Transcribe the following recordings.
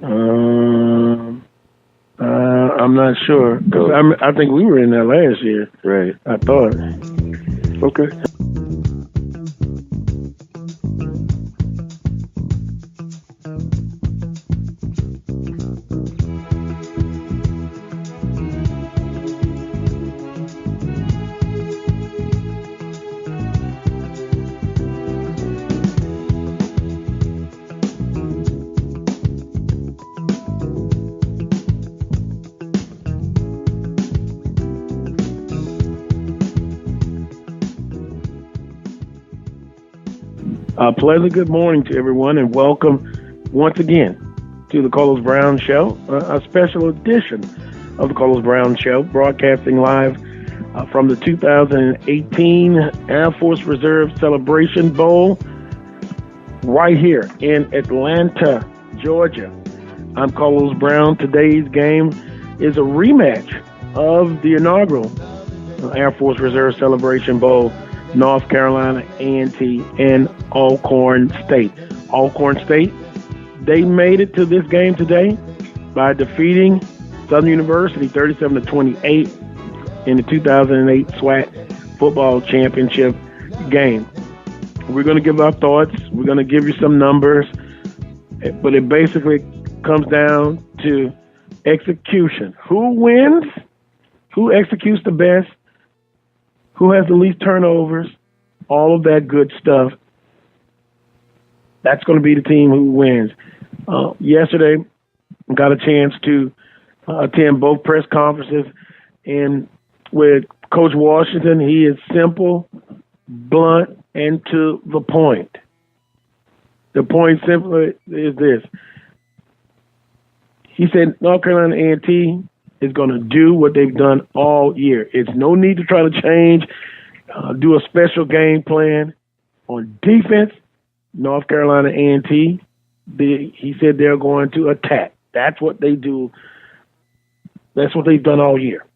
Um, I'm not sure. 'Cause I think we were in there last year. Right. I thought. Okay. A pleasant good morning to everyone, and welcome once again to the Carlos Brown Show, a special edition of the Carlos Brown Show, broadcasting live from the 2018 Air Force Reserve Celebration Bowl right here in Atlanta, Georgia. I'm Carlos Brown. Today's game is a rematch of the inaugural Air Force Reserve Celebration Bowl, North Carolina A&T and Alcorn State. Alcorn State, they made it to this game today by defeating Southern University 37-28 in the 2008 SWAC football championship game. We're going to give our thoughts. We're going to give you some numbers, but it basically comes down to execution. Who wins? Who executes the best? Who has the least turnovers? All of that good stuff. That's going to be the team who wins. Yesterday, got a chance to attend both press conferences, and with Coach Washington, he is simple, blunt, and to the point. The point simply is this. He said North Carolina A&T is going to do what they've done all year. It's no need to try to change, do a special game plan. On defense, North Carolina A&T, he said they're going to attack. That's what they do. That's what they've done all year.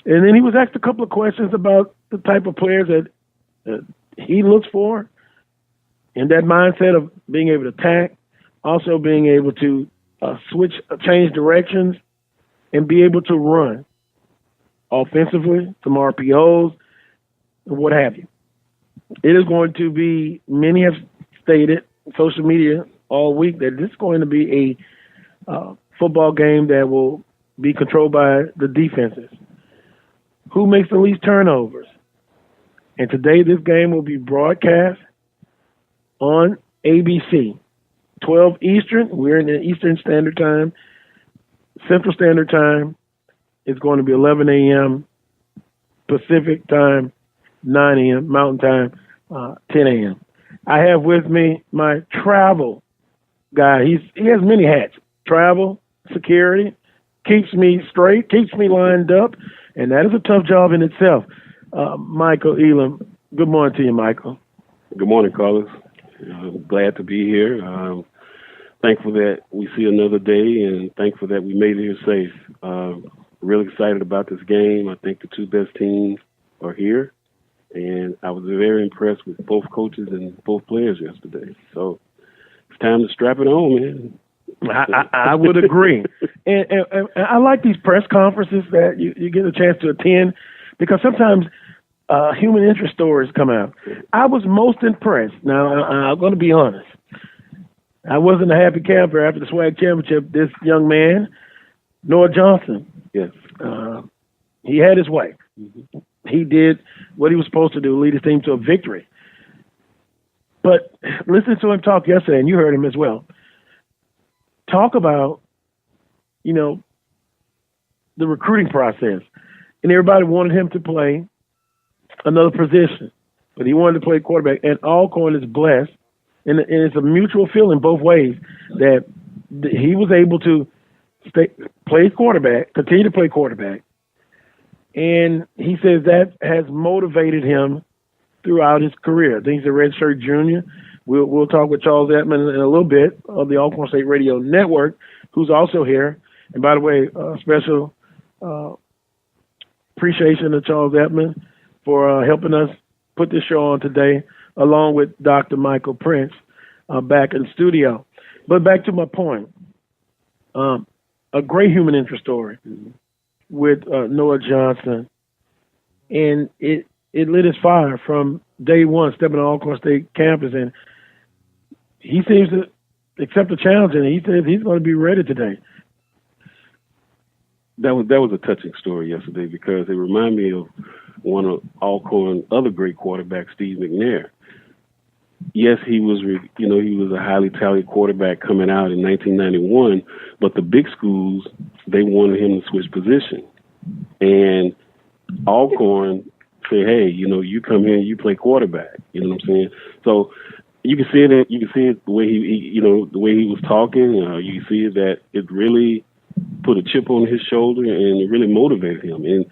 And then he was asked a couple of questions about the type of players that he looks for, and that mindset of being able to attack, also being able to change directions, and be able to run offensively, some RPOs, and what have you. It is going to be, many have stated, social media all week, that this is going to be a football game that will be controlled by the defenses. Who makes the least turnovers? And today this game will be broadcast on ABC. 12 Eastern, we're in the Eastern Standard Time. Central Standard Time is going to be 11 a.m. Pacific Time, 9 a.m. Mountain Time, 10 a.m. I have with me my travel guy. He has many hats. Travel, security, keeps me straight, keeps me lined up, and that is a tough job in itself. Michael Elam, good morning to you, Michael. Good morning, Carlos. Glad to be here. Thankful that we see another day, and thankful that we made it here safe. Really excited about this game. I think the two best teams are here, and I was very impressed with both coaches and both players yesterday. So it's time to strap it on, man. I would agree. and I like these press conferences that you get a chance to attend, because sometimes human interest stories come out. I was most impressed. Now, I'm going to be honest. I wasn't a happy camper after the SWAC championship. This young man, Noah Johnson, yes, he had his way. Mm-hmm. He did what he was supposed to do, lead his team to a victory. But listen to him talk yesterday, and you heard him as well. Talk about, the recruiting process. And everybody wanted him to play another position, but he wanted to play quarterback. And Alcorn is blessed, and it's a mutual feeling both ways, that he was able to play quarterback, continue to play quarterback. And he says that has motivated him throughout his career. I think he's a redshirt junior. We'll talk with Charles Edmond in a little bit of the Alcorn State Radio Network, who's also here. And by the way, special appreciation to Charles Edmond for helping us put this show on today, along with Dr. Michael Prince back in the studio. But back to my point. a great human interest story with Noah Johnson, and it lit his fire from day one, stepping on Alcorn State campus, and he seems to accept the challenge, and he says he's going to be ready today. That was a touching story yesterday because it reminded me of one of Alcorn's other great quarterbacks, Steve McNair. Yes, he was a highly talented quarterback coming out in 1991, but the big schools, they wanted him to switch position. And Alcorn said, hey, you come here and you play quarterback. You know what I'm saying? So you can see it the way the way he was talking. You can see that it really put a chip on his shoulder and it really motivated him. And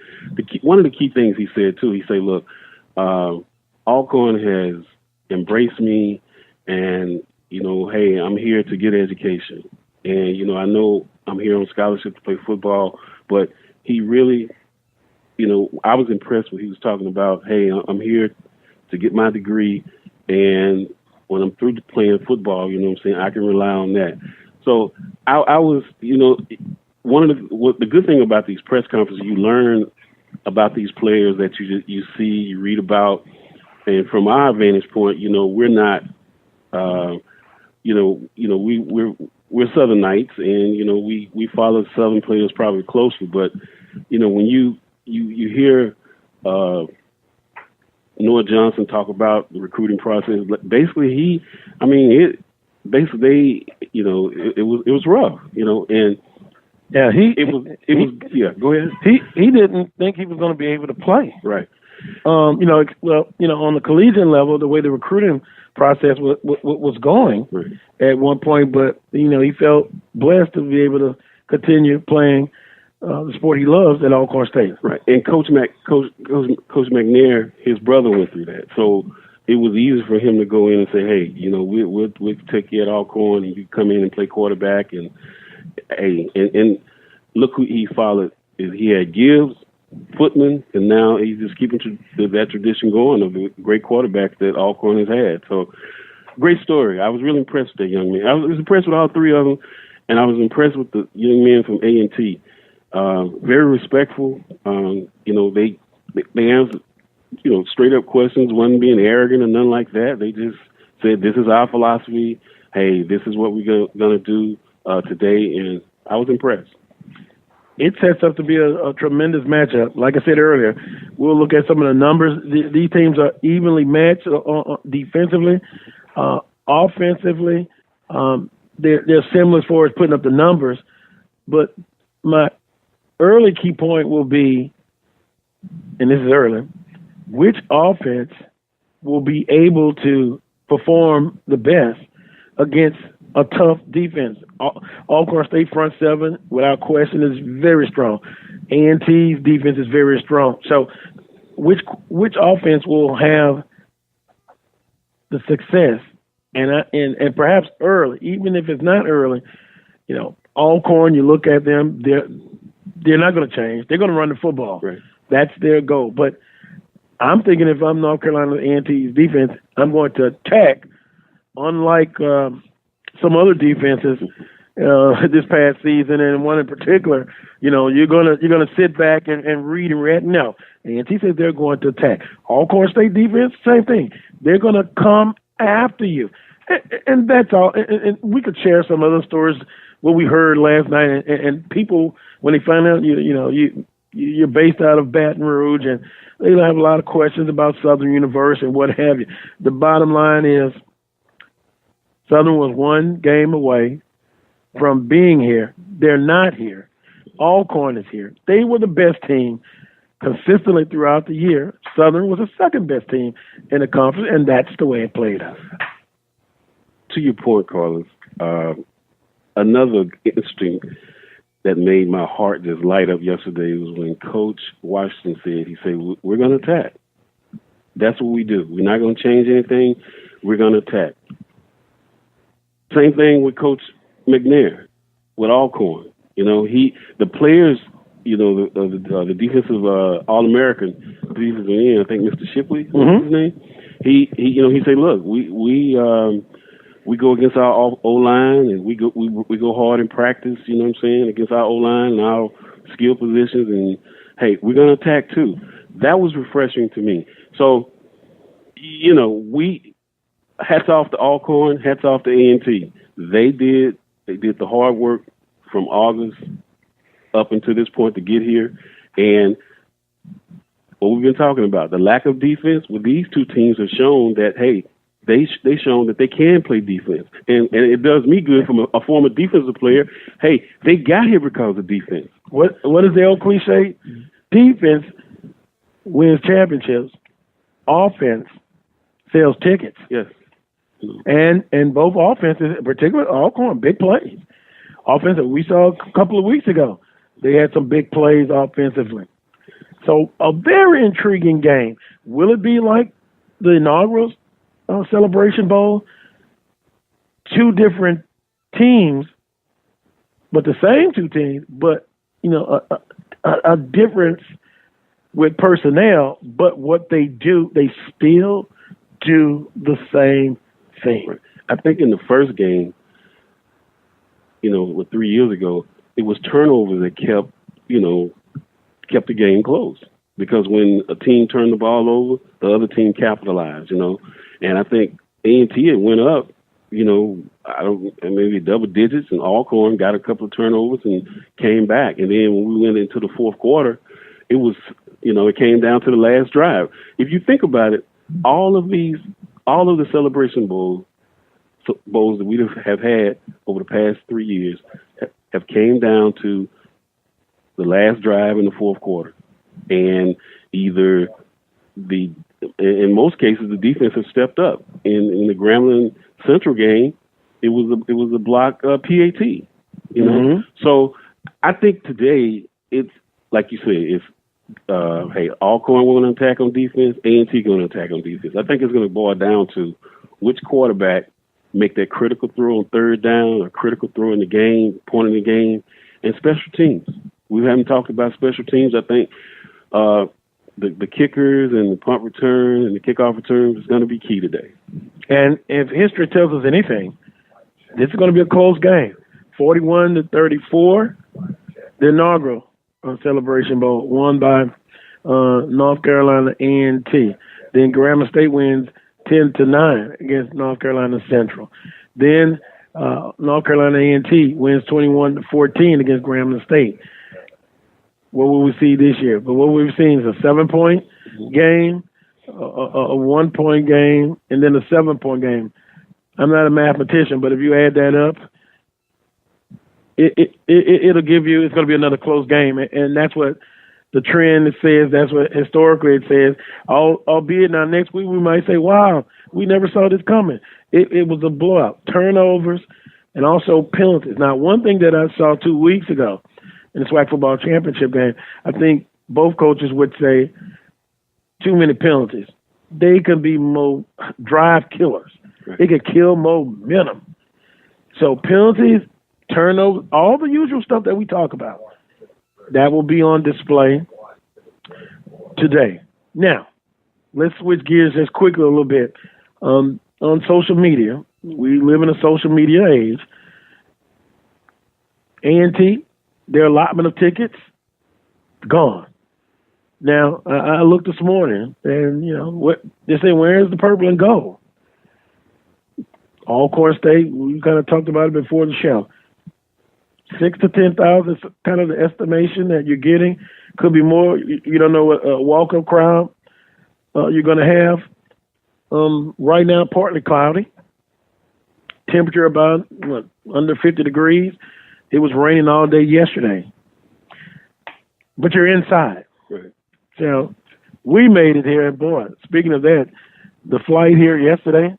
one of the key things he said too, he said, look, Alcorn has embraced me, and hey, I'm here to get education, and I know I'm here on scholarship to play football, but he really, I was impressed when he was talking about, hey, I'm here to get my degree, and when I'm through playing football, I can rely on that. So I was, one of the good thing about these press conferences, you learn about these players that you see, you read about. And from our vantage point, we're not, we're Southernites, and we follow Southern players probably closely. But when you hear Noah Johnson talk about the recruiting process, basically it was rough, and. Yeah, go ahead. He didn't think he was going to be able to play. Right. On the collegiate level, the way the recruiting process was going right. at one point, but he felt blessed to be able to continue playing the sport he loves at Alcorn State. Right, and Coach McNair, his brother went through that, so it was easy for him to go in and say, hey, we'll take you at Alcorn, and you come in and play quarterback, and hey, and look who he followed. He had Gibbs, Footman, and now he's just keeping that tradition going of the great quarterbacks that Alcorn has had. So, great story. I was really impressed with that young man. I was impressed with all three of them, and I was impressed with the young man from A&T. Very respectful. They answered, straight up questions. Wasn't being arrogant or nothing like that. They just said, "This is our philosophy. Hey, this is what we're gonna do today," and I was impressed. It sets up to be a tremendous matchup. Like I said earlier, we'll look at some of the numbers. These teams are evenly matched defensively, offensively. They're similar as far as putting up the numbers. But my early key point will be, and this is early, which offense will be able to perform the best against a tough defense. Alcorn State front seven, without question, is very strong. A&T's defense is very strong. So, which offense will have the success? And perhaps early, even if it's not early, Alcorn, you look at them, they're not going to change. They're going to run the football. Right. That's their goal. But I'm thinking if I'm North Carolina A&T's defense, I'm going to attack, unlike some other defenses this past season, and one in particular. You're gonna sit back and read and read. No, A&T says they're going to attack. Alcorn State defense, same thing. They're going to come after you, and that's all. And we could share some other stories what we heard last night, and people when they find out you're based out of Baton Rouge, and they have a lot of questions about Southern University and what have you. The bottom line is, Southern was one game away from being here. They're not here. Alcorn is here. They were the best team consistently throughout the year. Southern was the second best team in the conference, and that's the way it played out. To your point, Carlos, another interesting that made my heart just light up yesterday was when Coach Washington said, we're going to attack. That's what we do. We're not going to change anything. We're going to attack. Same thing with Coach McNair with Alcorn. The players, the defensive All-American defensive end, I think Mr. Shipley, what's his name? He said, look, we we go against our O-line, and we go hard in practice, you know what I'm saying, against our O-line and our skill positions, and, hey, we're going to attack too. That was refreshing to me. So, you know, hats off to Alcorn, hats off to A&T. They did the hard work from August up until this point to get here. And what we've been talking about, the lack of defense, well, these two teams have shown that, hey, they shown that they can play defense. And it does me good from a former defensive player. Hey, they got here because of defense. What is the old cliche? Defense wins championships. Offense sells tickets. Yes. And both offenses, in particular Alcorn, big plays. Offensive, we saw a couple of weeks ago, they had some big plays offensively. So a very intriguing game. Will it be like the inaugural Celebration Bowl? Two different teams, but the same two teams, but, you know, a difference with personnel, but what they do, they still do the same thing. I think in the first game, you know, 3 years ago, it was turnovers that kept the game close. Because when a team turned the ball over, the other team capitalized, you know. And I think A&T had went up, you know, maybe double digits, and Alcorn got a couple of turnovers and came back. And then when we went into the fourth quarter, it was, you know, it came down to the last drive. If you think about it, all of the Celebration Bowls that we have had over the past 3 years have came down to the last drive in the fourth quarter. And either in most cases, the defense has stepped up. In the Grambling Central game, it was a block PAT, you know? Mm-hmm. So I think today it's, like you said, it's, hey, Alcorn going to attack on defense, A&T going to attack on defense. I think it's going to boil down to which quarterback make that critical throw on third down or critical throw in the game, point in the game, and special teams. We haven't talked about special teams. I think the kickers and the punt return and the kickoff return is going to be key today. And if history tells us anything, this is going to be a close game. 41-34, the inaugural Celebration Bowl, won by North Carolina A&T. Then Grambling State wins 10-9 against North Carolina Central. Then North Carolina A&T wins 21-14 against Grambling State. What will we see this year? But what we've seen is a 7-point game, a 1-point game, and then a 7-point game. I'm not a mathematician, but if you add that up, it'll give you, it's going to be another close game. And that's what the trend says. That's what historically it says. Albeit now next week we might say, wow, we never saw this coming. It was a blowout. Turnovers and also penalties. Now, one thing that I saw 2 weeks ago in the SWAC football championship game, I think both coaches would say too many penalties. They can be more drive killers. Right. It can kill momentum. So penalties, turnovers, all the usual stuff that we talk about, that will be on display today. Now, let's switch gears just quickly a little bit. On social media, we live in a social media age. A&T, their allotment of tickets, gone. Now, I looked this morning, and, you know, they say, where's the purple and gold? Alcorn State, we kind of talked about it before the show. 6,000 to 10,000 is kind of the estimation that you're getting. Could be more. You don't know what walk-up crowd you're going to have. Right now, partly cloudy. Temperature about under 50 degrees. It was raining all day yesterday. But you're inside. Right. So we made it here. And boy, speaking of that, the flight here yesterday,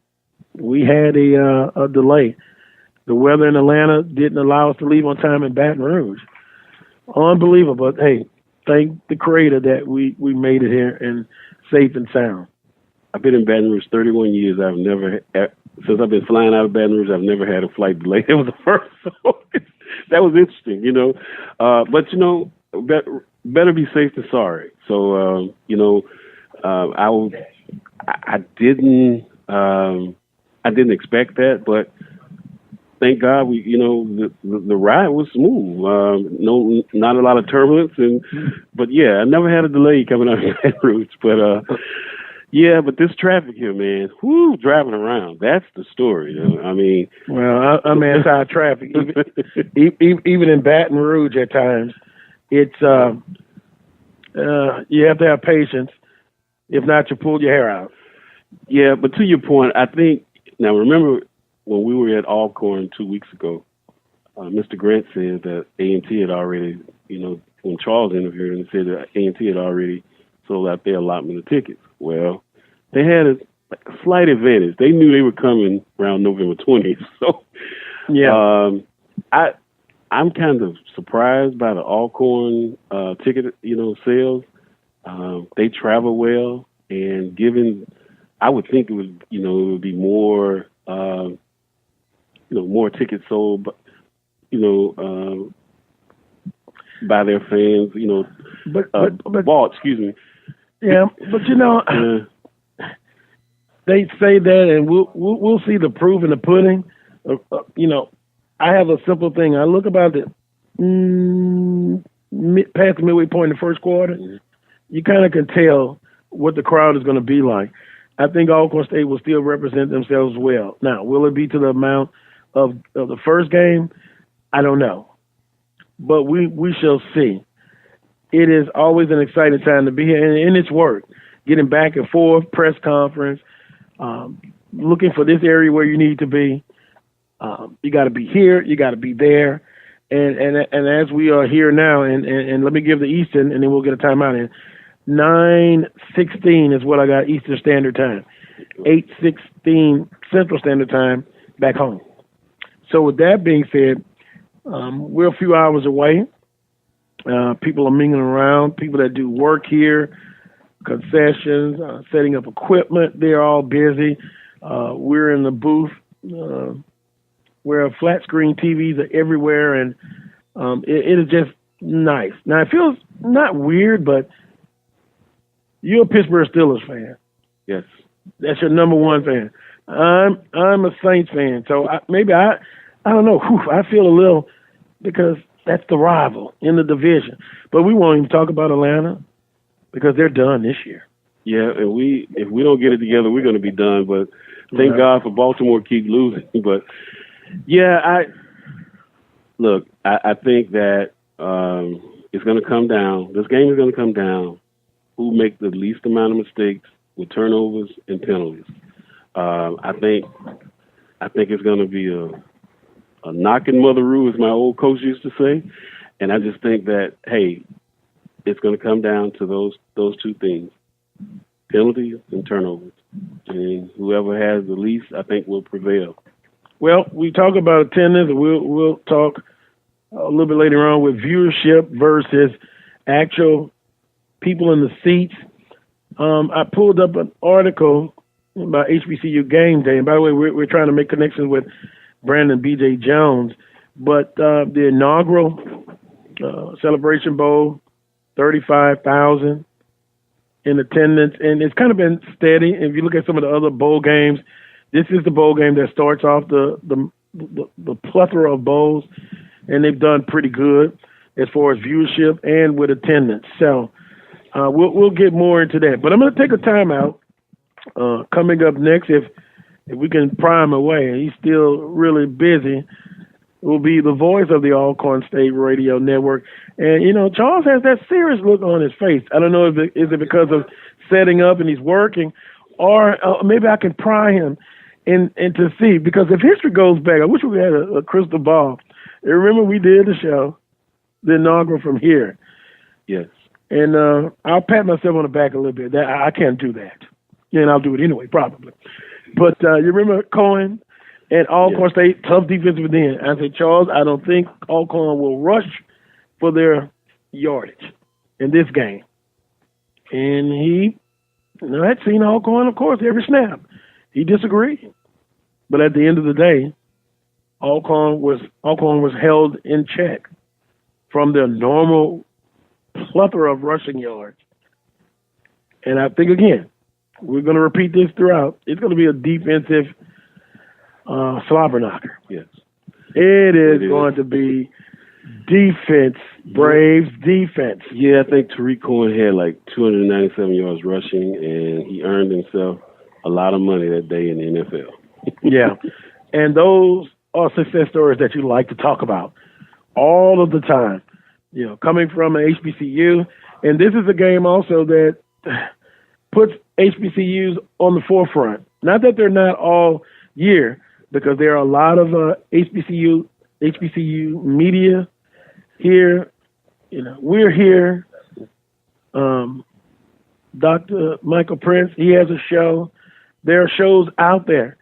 we had a delay. The weather in Atlanta didn't allow us to leave on time in Baton Rouge. Unbelievable. But, hey, thank the Creator that we made it here and safe and sound. I've been in Baton Rouge 31 years. Since I've been flying out of Baton Rouge, I've never had a flight delay. It was the first. So that was interesting, you know. But, you know, better be safe than sorry. So, you know, I I didn't expect that, but thank God the ride was smooth. No, not a lot of turbulence, but yeah, I never had a delay coming out of Baton Rouge. But yeah, but this traffic here, man, driving around, that's the story. I mean, well, I'm anti-traffic, even in Baton Rouge at times. It's you have to have patience. If not, you pull your hair out. Yeah, but to your point, I think now remember when we were at Alcorn 2 weeks ago, Mr. Grant said that A&T had already, when Charles interviewed him, said that A&T had already sold out their allotment of tickets. Well, they had a slight advantage. They knew they were coming around November 20th. So, yeah, I'm kind of surprised by the Alcorn ticket, sales. They travel well, and I would think it would be more, more tickets sold, by their fans, but bought, excuse me. Yeah, but they say that, and we'll see the proof in the pudding. I have a simple thing. I look about the past the midway point in the first quarter. You kind of can tell what the crowd is going to be like. I think Alcorn State will still represent themselves well. Now, will it be to the amount of the first game? I don't know, but we shall see. It is always an exciting time to be here, and it's work. Getting back and forth, press conference, looking for this area where you need to be. You got to be here, you got to be there, and as we are here now, and let me give the Eastern, and then we'll get a timeout in. 9:16 is what I got Eastern Standard Time. 8:16 Central Standard Time back home. So with that being said, we're a few hours away. People are mingling around. People that do work here, concessions, setting up equipment, they're all busy. We're in the booth where flat screen TVs are everywhere, and it is just nice. Now, it feels not weird, but you're a Pittsburgh Steelers fan. Yes. That's your number one fan. I'm a Saints fan, so I don't know. I feel a little, because that's the rival in the division. But we won't even talk about Atlanta because they're done this year. Yeah, and if we don't get it together, we're going to be done. But thank God for Baltimore keep losing. But yeah, I think that it's going to come down. This game is going to come down who make the least amount of mistakes with turnovers and penalties. I think it's going to be a knocking Motheroo, as my old coach used to say. And I just think that, hey, it's going to come down to those two things, penalties and turnovers. And whoever has the least, I think, will prevail. Well, we talk about attendance, and we'll talk a little bit later on with viewership versus actual people in the seats. I pulled up an article about HBCU Game Day. And by the way, we're trying to make connections with Brandon B.J. Jones. But the inaugural Celebration Bowl, 35,000 in attendance. And it's kind of been steady. If you look at some of the other bowl games, this is the bowl game that starts off the plethora of bowls. And they've done pretty good as far as viewership and with attendance. So we'll get more into that. But I'm going to take a timeout. Coming up next, if we can pry him away, he's still really busy, will be the voice of the Alcorn State Radio Network. And, Charles has that serious look on his face. I don't know if is it because of setting up and he's working, or maybe I can pry him and to see, because if history goes back, I wish we had a crystal ball. And remember, we did the show, the inaugural from here. Yes. And I'll pat myself on the back a little bit. I can't do that. And I'll do it anyway, probably. But you remember Cohen and Alcorn State, tough defensive end. I said, Charles, I don't think Alcorn will rush for their yardage in this game. And he had seen Alcorn, of course, every snap. He disagreed. But at the end of the day, Alcorn was held in check from their normal plethora of rushing yards. And I think, again, we're going to repeat this throughout. It's going to be a defensive slobber knocker. Yes. It is going to be defense, Braves defense. Yeah, I think Tariq Cohen had like 297 yards rushing, and he earned himself a lot of money that day in the NFL. Yeah, and those are success stories that you like to talk about all of the time. You know, coming from an HBCU, and this is a game also that puts HBCUs on the forefront. Not that they're not all year, because there are a lot of HBCU media here. You know, we're here. Dr. Michael Prince, he has a show. There are shows out there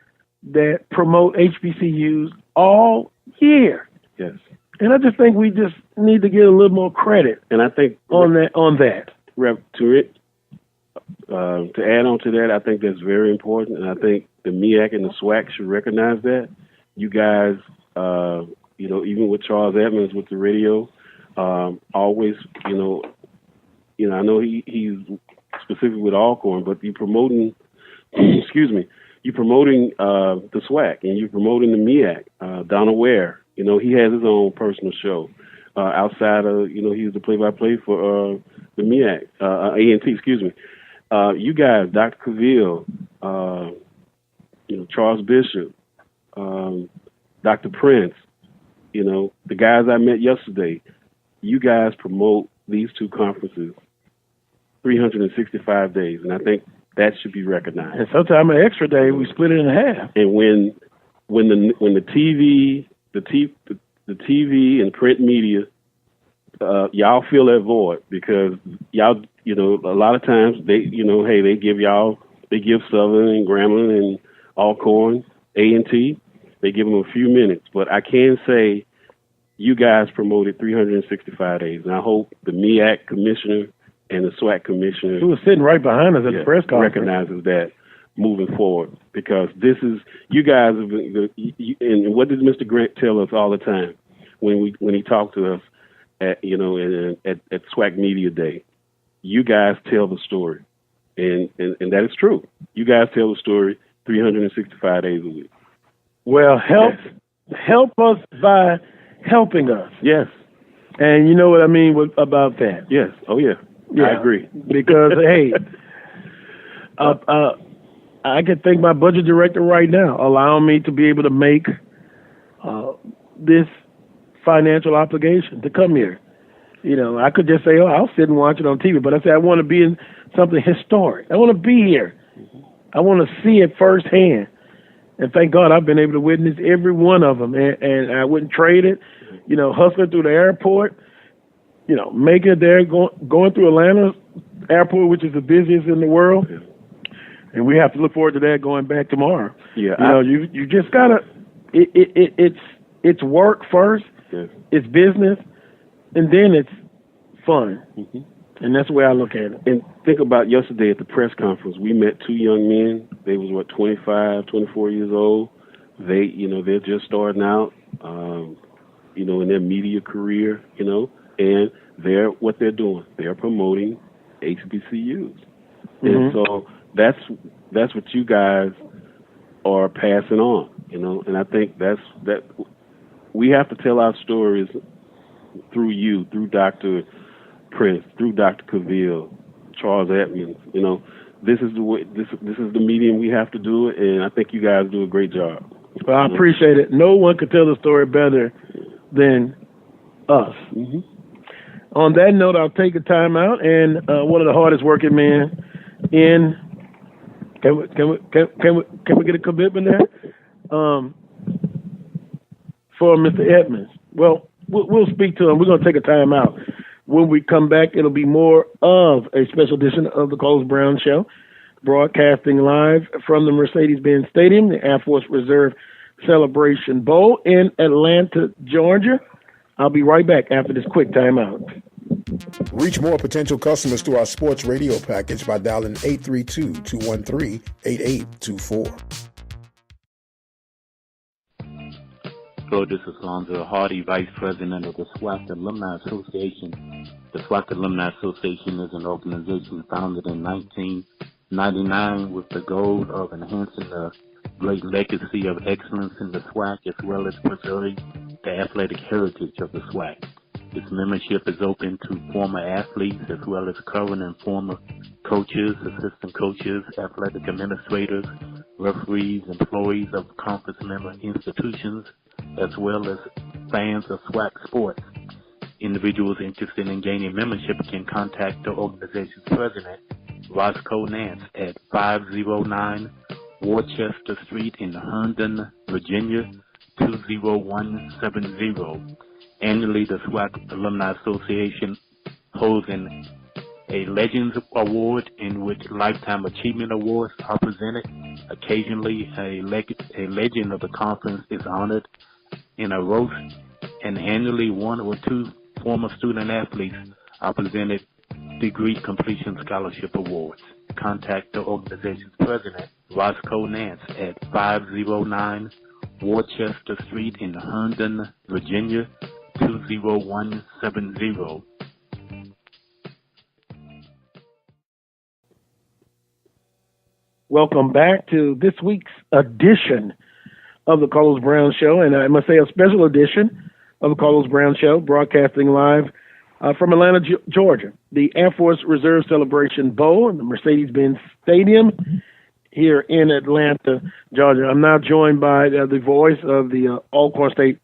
that promote HBCUs all year. Yes. And I just think we just need to get a little more credit. And I think on that. Rep, to add on to that, I think that's very important, and I think the MEAC and the SWAC should recognize that. You guys, you know, even with Charles Edmonds with the radio, always, you know, I know he's specific with Alcorn, but you're promoting, you're promoting the SWAC, and you're promoting the MEAC. Donald Ware, you know, he has his own personal show. Outside of, you know, he's the play-by-play for the MEAC, A&T, you guys, Dr. Cavill, you know, Charles Bishop, Dr. Prince, you know, the guys I met yesterday, you guys promote these two conferences 365 days, and I think that should be recognized. And sometimes an extra day, we split it in half. And when the TV and print media, y'all fill that void, because y'all, you know, a lot of times they, you know, hey, they give Southern and Grambling and Alcorn, A&T, they give them a few minutes. But I can say you guys promoted 365 days, and I hope the MEAC commissioner and the SWAC commissioner, who was sitting right behind us at the press conference, recognizes that moving forward, because this is, you guys have been, and what did Mr. Grant tell us all the time when he talked to us at, you know, at SWAC Media Day? You guys tell the story, and that is true. You guys tell the story 365 days a week. Well, help us by helping us. Yes. And you know what I mean about that. Yes. Oh, yeah. I agree. Because, hey, I can thank my budget director right now, allowing me to be able to make this financial obligation to come here. You know, I could just say, oh, I'll sit and watch it on TV, but I said I want to be in something historic. I want to be here. I want to see it firsthand. And thank God I've been able to witness every one of them, and I wouldn't trade it. You know, hustling through the airport, you know, making it there, going through Atlanta airport, which is the busiest in the world. Yeah. And we have to look forward to that going back tomorrow. Yeah, you know, you just gotta. It's work first. Yes. It's business, and then it's fun. Mm-hmm. And that's the way I look at it. And think about yesterday at the press conference, we met two young men. They was 25, 24 years old. They, you know, they're just starting out, you know, in their media career, you know, and what they're doing. They're promoting HBCUs. Mm-hmm. And so that's what you guys are passing on, you know, and I think that we have to tell our stories through you, through Dr. Prince, through Dr. Cavill, Charles Edmonds. You know, this is the way. This is the medium we have to do it, and I think you guys do a great job. Well, I appreciate it. No one could tell the story better than us. Mm-hmm. On that note, I'll take a time out, and one of the hardest working men in. Can we get a commitment there? For Mr. Edmonds. Well, we'll speak to him. We're going to take a time out. When we come back, it'll be more of a special edition of the Carlos Brown Show, broadcasting live from the Mercedes-Benz Stadium, the Air Force Reserve Celebration Bowl in Atlanta, Georgia. I'll be right back after this quick time out. Reach more potential customers through our sports radio package by dialing 832-213-8824. Hello, this is Lonzo Hardy, Vice President of the SWAC Alumni Association. The SWAC Alumni Association is an organization founded in 1999 with the goal of enhancing the great legacy of excellence in the SWAC as well as preserving the athletic heritage of the SWAC. Its membership is open to former athletes as well as current and former coaches, assistant coaches, athletic administrators, referees, employees of conference member institutions, as well as fans of SWAC sports. Individuals interested in gaining membership can contact the organization's president, Roscoe Nance, at 509 Worcester Street in Herndon, Virginia, 20170. Annually, the SWAC Alumni Association holds a Legends Award in which Lifetime Achievement Awards are presented. Occasionally, a legend of the conference is honored in a roast, and annually 1 or 2 former student athletes are presented degree completion scholarship awards. Contact the organization's president, Roscoe Nance, at 509 Worcester Street in Herndon, Virginia, 20170. Welcome back to this week's edition of the Carlos Brown Show, and I must say a special edition of the Carlos Brown Show, broadcasting live from Atlanta, Georgia, the Air Force Reserve Celebration Bowl in the Mercedes-Benz Stadium here in Atlanta, Georgia. I'm now joined by the voice of the Alcorn State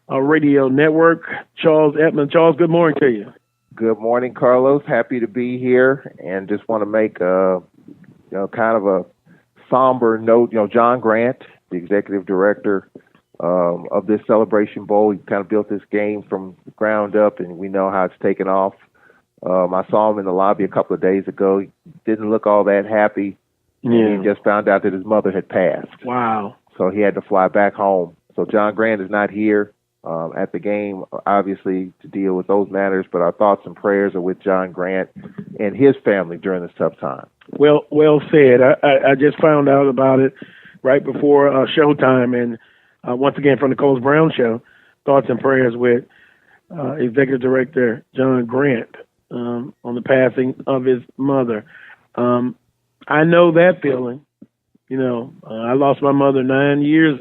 Radio Network, Charles Edmond. Charles, good morning to you. Good morning, Carlos. Happy to be here, and just want to make kind of a somber note. John Grant, the executive director of this Celebration Bowl, he kind of built this game from the ground up, and we know how it's taken off. I saw him in the lobby a couple of days ago. He didn't look all that happy. Yeah. He just found out that his mother had passed. Wow. So he had to fly back home. So John Grant is not here at the game, obviously, to deal with those matters, but our thoughts and prayers are with John Grant and his family during this tough time. Well said. I just found out about it right before showtime, and once again from the Carlos Brown Show, thoughts and prayers with Executive Director John Grant on the passing of his mother. I know that feeling. I lost my mother 9 years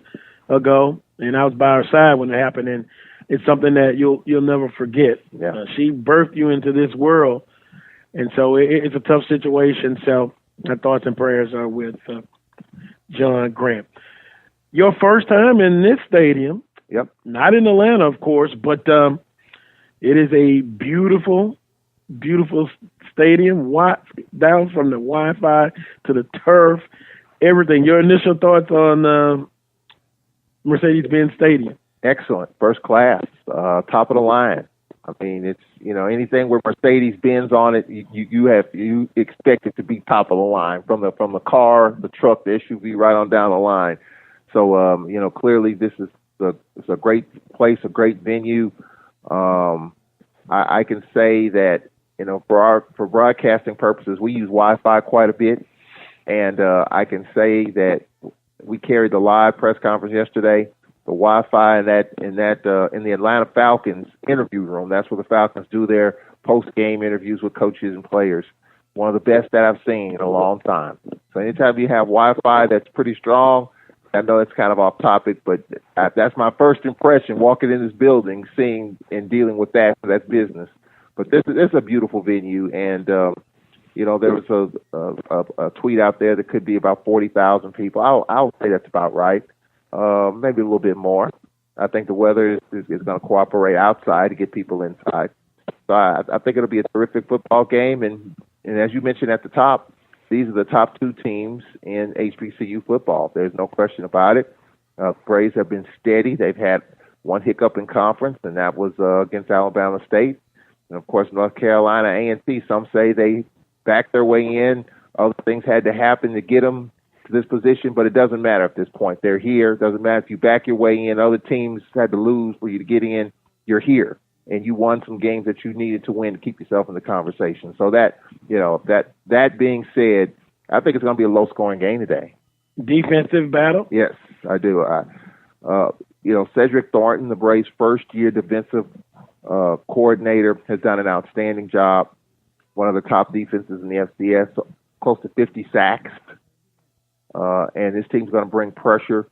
ago, and I was by her side when it happened, and it's something that you'll never forget. Yeah. She birthed you into this world, and so it's a tough situation. So my thoughts and prayers are with John Grant. Your first time in this stadium, yep, not in Atlanta, of course, but it is a beautiful, beautiful stadium, down from the Wi-Fi to the turf, everything. Your initial thoughts on Mercedes-Benz Stadium? Excellent, first class, top of the line. I mean, it's anything with Mercedes-Benz on it, you expect it to be top of the line from the car, the truck, the SUV, right on down the line. So clearly this is it's a great place, a great venue. I can say that for broadcasting purposes, we use Wi-Fi quite a bit, and I can say that we carried the live press conference yesterday. The Wi-Fi in the Atlanta Falcons interview room. That's where the Falcons do their post-game interviews with coaches and players. One of the best that I've seen in a long time. So anytime you have Wi-Fi that's pretty strong, I know it's kind of off topic, but that's my first impression walking in this building, seeing and dealing with that. So that's business. But this is a beautiful venue, and there was a tweet out there that could be about 40,000 people. I'll say that's about right. Maybe a little bit more. I think the weather is going to cooperate outside to get people inside. So I think it'll be a terrific football game. And as you mentioned at the top, these are the top 2 teams in HBCU football. There's no question about it. Braves have been steady. They've had one hiccup in conference, and that was against Alabama State. And, of course, North Carolina A&T, some say they backed their way in. Other things had to happen to get them to this position, but it doesn't matter at this point. They're here. It doesn't matter if you back your way in. Other teams had to lose for you to get in. You're here, and you won some games that you needed to win to keep yourself in the conversation. So that being said, I think it's going to be a low-scoring game today. Defensive battle? Yes, I do. Cedric Thornton, the Braves' first-year defensive coordinator, has done an outstanding job. One of the top defenses in the FCS, close to 50 sacks. and this team's going to bring pressure.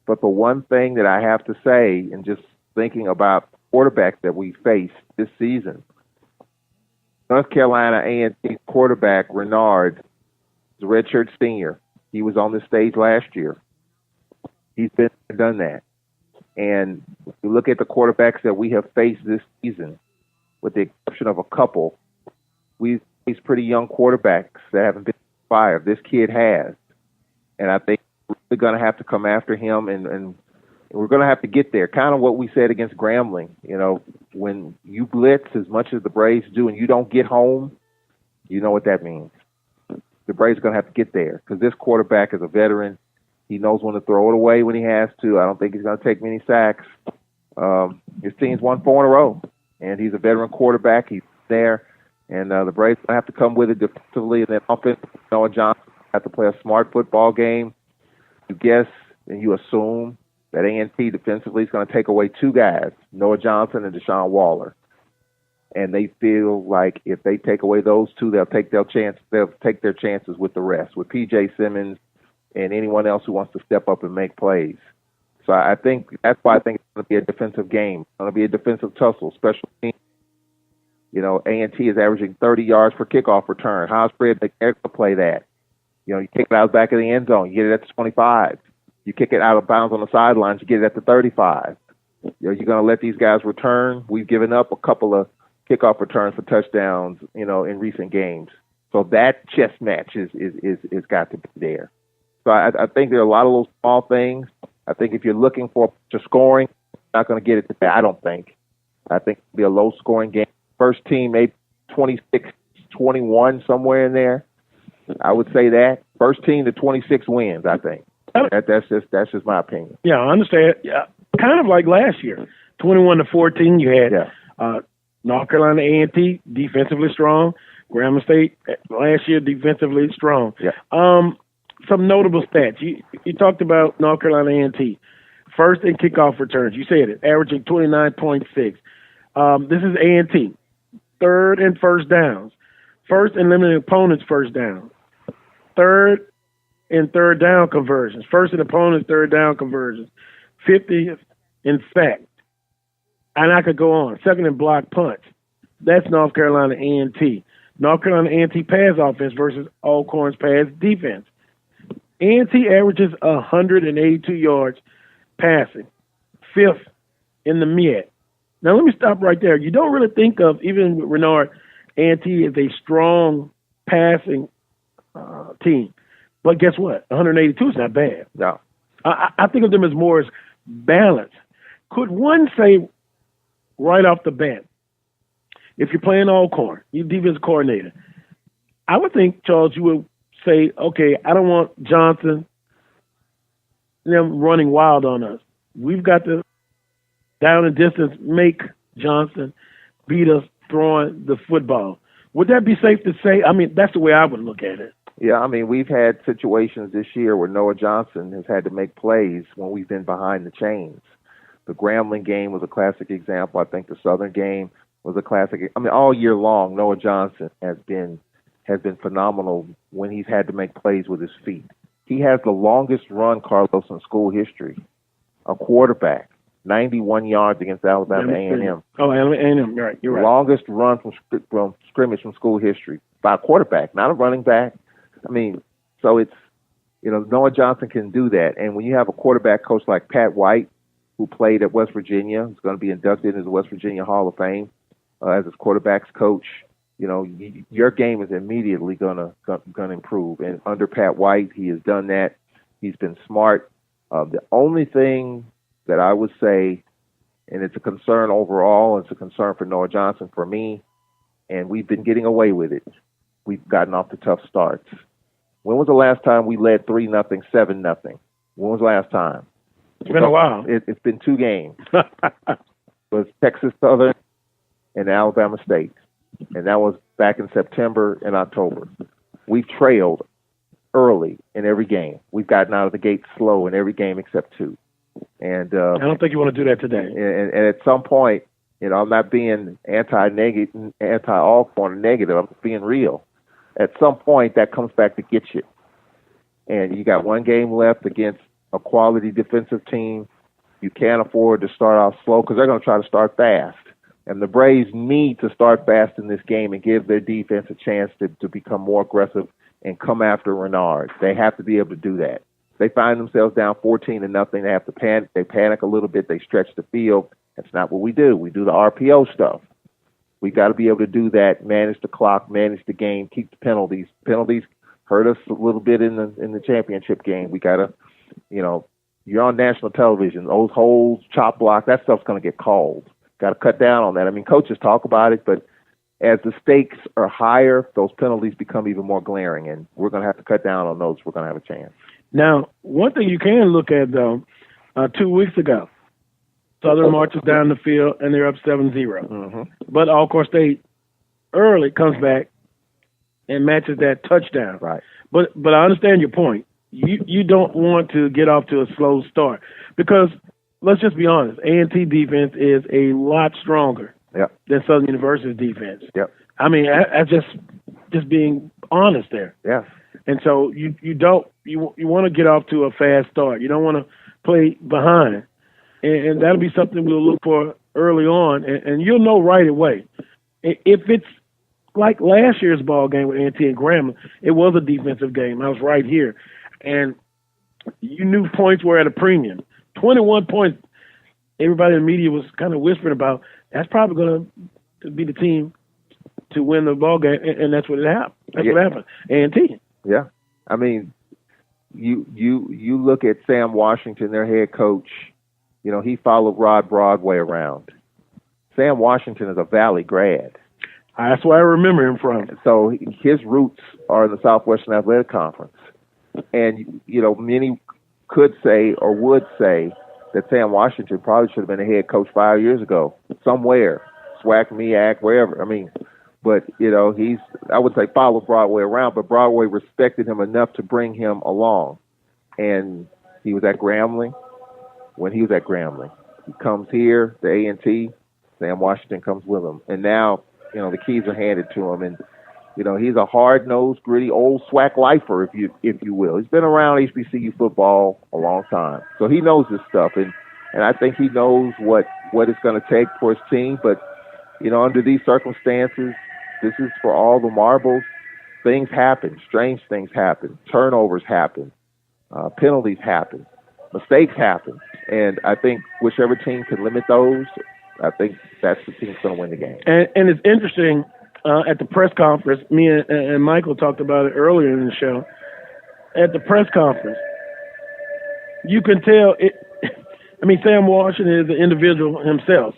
But the one thing that I have to say, and just thinking about quarterbacks that we faced this season, North Carolina A&T quarterback Renard is a redshirt senior. He was on the stage last year. He's been done that. And if you look at the quarterbacks that we have faced this season, with the exception of a couple, we've faced pretty young quarterbacks that haven't been fired. This kid has. And I think we're going to have to come after him, and we're going to have to get there. Kind of what we said against Grambling. You know, when you blitz as much as the Braves do and you don't get home, you know what that means. The Braves are going to have to get there because this quarterback is a veteran. He knows when to throw it away when he has to. I don't think he's going to take many sacks. His team's won 4 in a row, and he's a veteran quarterback. He's there, and the Braves have to come with it defensively. And then offensively, Noah Johnson have to play a smart football game. You guess and you assume that A&T defensively is going to take away 2 guys, Noah Johnson and Deshaun Waller. And they feel like if they take away those 2, they'll take their chances with the rest, with P.J. Simmons and anyone else who wants to step up and make plays. So I think that's why I think it's going to be a defensive game. It's going to be a defensive tussle, special teams. You know, A&T is averaging 30 yards per kickoff return. How's Fred McNair to play that? You know, you kick it out the back of the end zone, you get it at the 25. You kick it out of bounds on the sidelines, you get it at the 35. You know, you're going to let these guys return. We've given up a couple of kickoff returns for touchdowns, you know, in recent games. So that chess match is got to be there. So I think there are a lot of those small things. I think if you're looking for scoring, you're not going to get it today. I don't think. I think it'll be a low-scoring game. First team, maybe 26-21, somewhere in there. I would say that. First team to 26 wins, I think. That's just my opinion. Yeah, I understand. Yeah, kind of like last year, 21-14. You had North Carolina A&T defensively strong. Grambling State last year defensively strong. Yeah. Some notable stats. You talked about North Carolina A&T. First in kickoff returns. You said it, averaging 29.6. This is A&T. Third in first downs. First in limiting opponents' first downs. Third in third down conversions. First in opponents' third down conversions. 50th in sack. And I could go on. Second in block punts. That's North Carolina A&T. North Carolina A&T pass offense versus Alcorn's pass defense. A&T averages 182 yards passing. 5th in the Met. Now let me stop right there. You don't really think of, even with Renard, A&T is a strong passing team. But guess what? 182 is not bad. No. I think of them as more as balanced. Could one say right off the bat, if you're playing Alcorn, you're defensive coordinator, I would think, Charles, you would say, okay, I don't want Johnson, them running wild on us. We've got to, down and distance, make Johnson beat us throwing the football. Would that be safe to say? I mean, that's the way I would look at it. Yeah, I mean, we've had situations this year where Noah Johnson has had to make plays when we've been behind the chains. The Grambling game was a classic example. I think the Southern game was a classic. I mean, all year long, Noah Johnson has been phenomenal when he's had to make plays with his feet. He has the longest run, Carlos, in school history. A quarterback, 91 yards against Alabama A&M. Oh, A&M, right. You're right. Longest run from scrimmage from school history by a quarterback, not a running back. I mean, so it's, you know, Noah Johnson can do that. And when you have a quarterback coach like Pat White, who played at West Virginia, who's going to be inducted into the West Virginia Hall of Fame as his quarterback's coach, you know, your game is immediately gonna improve. And under Pat White, he has done that. He's been smart. The only thing that I would say, and it's a concern overall, it's a concern for Noah Johnson, for me, and we've been getting away with it. We've gotten off to tough starts. When was the last time we led 3-0, 7-0? When was the last time? It's been a while. It's been 2 games. It was Texas Southern and Alabama State. And that was back in September and October. We've trailed early in every game. We've gotten out of the gate slow in every game except 2. And I don't think you want to do that today. And at some point, you know, I'm not being anti-Alcorn or negative. I'm being real. At some point, that comes back to get you. and you got one game left against a quality defensive team. You can't afford to start off slow because they're going to try to start fast. And the Braves need to start fast in this game and give their defense a chance to become more aggressive and come after Renard. They have to be able to do that. They find themselves down 14-0. They have to panic. They panic a little bit. They stretch the field. That's not what we do. We do the RPO stuff. We got to be able to do that, manage the clock, manage the game, keep the penalties. Penalties hurt us a little bit in the championship game. We got to, you're on national television. Those holds, chop block, that stuff's going to get called. Got to cut down on that. I mean, coaches talk about it, but as the stakes are higher, those penalties become even more glaring, and we're going to have to cut down on those if we're going to have a chance. Now, one thing you can look at, though, 2 weeks ago, Southern marches down the field, and they're up 7-0. Mm-hmm. But Alcorn State early comes back and matches that touchdown. Right. But I understand your point. You don't want to get off to a slow start because, let's just be honest, A&T defense is a lot stronger than Southern University's defense. Yep. I mean, I just being honest there. Yeah. And so you want to get off to a fast start. You don't want to play behind. And that'll be something we'll look for early on, and you'll know right away. If it's like last year's ball game with A&T and Grambling, it was a defensive game. I was right here. And you knew points were at a premium. 21 points, everybody in the media was kind of whispering about, that's probably going to be the team to win the ball game, and that's what happened. That's what happened. A&T. Yeah. I mean, you look at Sam Washington, their head coach. He followed Rod Broadway around. Sam Washington is a Valley grad. That's where I remember him from. So his roots are in the Southwestern Athletic Conference. And, many could say or would say that Sam Washington probably should have been a head coach 5 years ago, somewhere, SWAC, MEAC, wherever. I mean, but, he's, I would say, followed Broadway around, but Broadway respected him enough to bring him along. And he was at Grambling. When he was at Grambling, he comes here to A&T. Sam Washington comes with him, and now the keys are handed to him. And he's a hard-nosed, gritty, old SWAC lifer, if you will. He's been around HBCU football a long time, so he knows this stuff, and I think he knows what it's going to take for his team. But under these circumstances, this is for all the marbles. Things happen, strange things happen, turnovers happen, penalties happen, mistakes happen. And I think whichever team can limit those, I think that's the team that's going to win the game. And it's interesting, at the press conference, me and Michael talked about it earlier in the show. At the press conference, you can tell it. I mean, Sam Washington is an individual himself,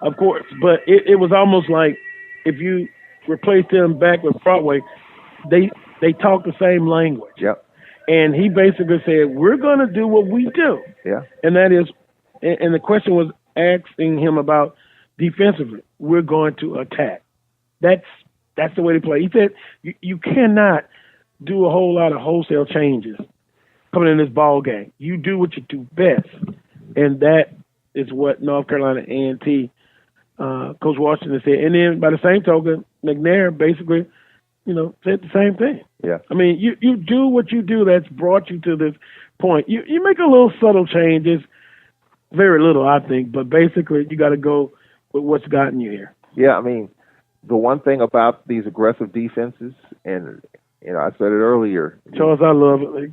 of course, but it was almost like if you replaced him back with Broadway, they talk the same language. Yep. And he basically said, we're going to do what we do. Yeah. And that is, and the question was asking him about defensively, we're going to attack. That's the way to play. He said, you cannot do a whole lot of wholesale changes coming in this ball game. You do what you do best. And that is what North Carolina A&T, Coach Washington said. And then by the same token, McNair basically, said the same thing. Yeah. I mean, you do what you do that's brought you to this point. You make a little subtle changes, very little, I think, but basically you got to go with what's gotten you here. Yeah, I mean, the one thing about these aggressive defenses, and I said it earlier. Charles, I love it.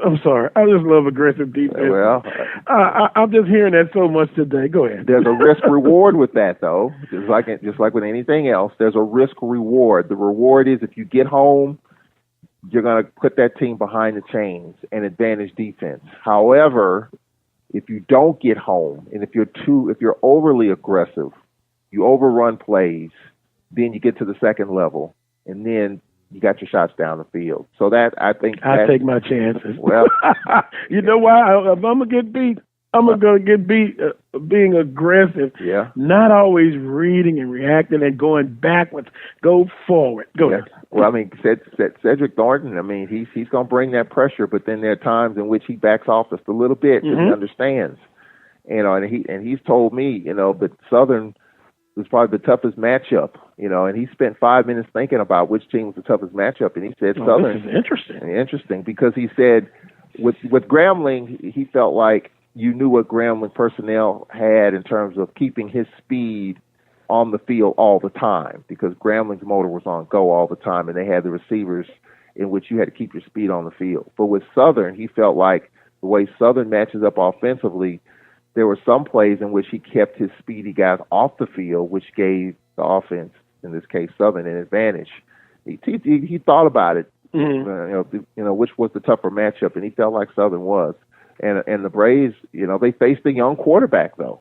I'm sorry. I just love aggressive defense. Well, I'm just hearing that so much today. Go ahead. There's a risk reward with that, though. Just like with anything else, there's a risk reward. The reward is if you get home, you're going to put that team behind the chains and advantage defense. However, if you don't get home, and if you're overly aggressive, you overrun plays, then you get to the second level, and then you got your shots down the field. So that, I think, I take my chances. Well, you know why? If I'm gonna get beat, I'm gonna get beat being aggressive. Yeah. Not always reading and reacting and going backwards. Go forward. Go ahead. Well, I mean, Cedric Thornton. I mean, he's gonna bring that pressure, but then there are times in which he backs off just a little bit because he understands. And he's told me, but Southern was probably the toughest matchup, and he spent 5 minutes thinking about which team was the toughest matchup, and he said Southern. This is interesting. Interesting, because he said with Grambling, he felt like you knew what Grambling personnel had in terms of keeping his speed on the field all the time, because Grambling's motor was on go all the time, and they had the receivers in which you had to keep your speed on the field. But with Southern, he felt like the way Southern matches up offensively, there were some plays in which he kept his speedy guys off the field, which gave the offense, in this case Southern, an advantage. He thought about it, which was the tougher matchup, and he felt like Southern was. And the Braves, they faced a young quarterback though.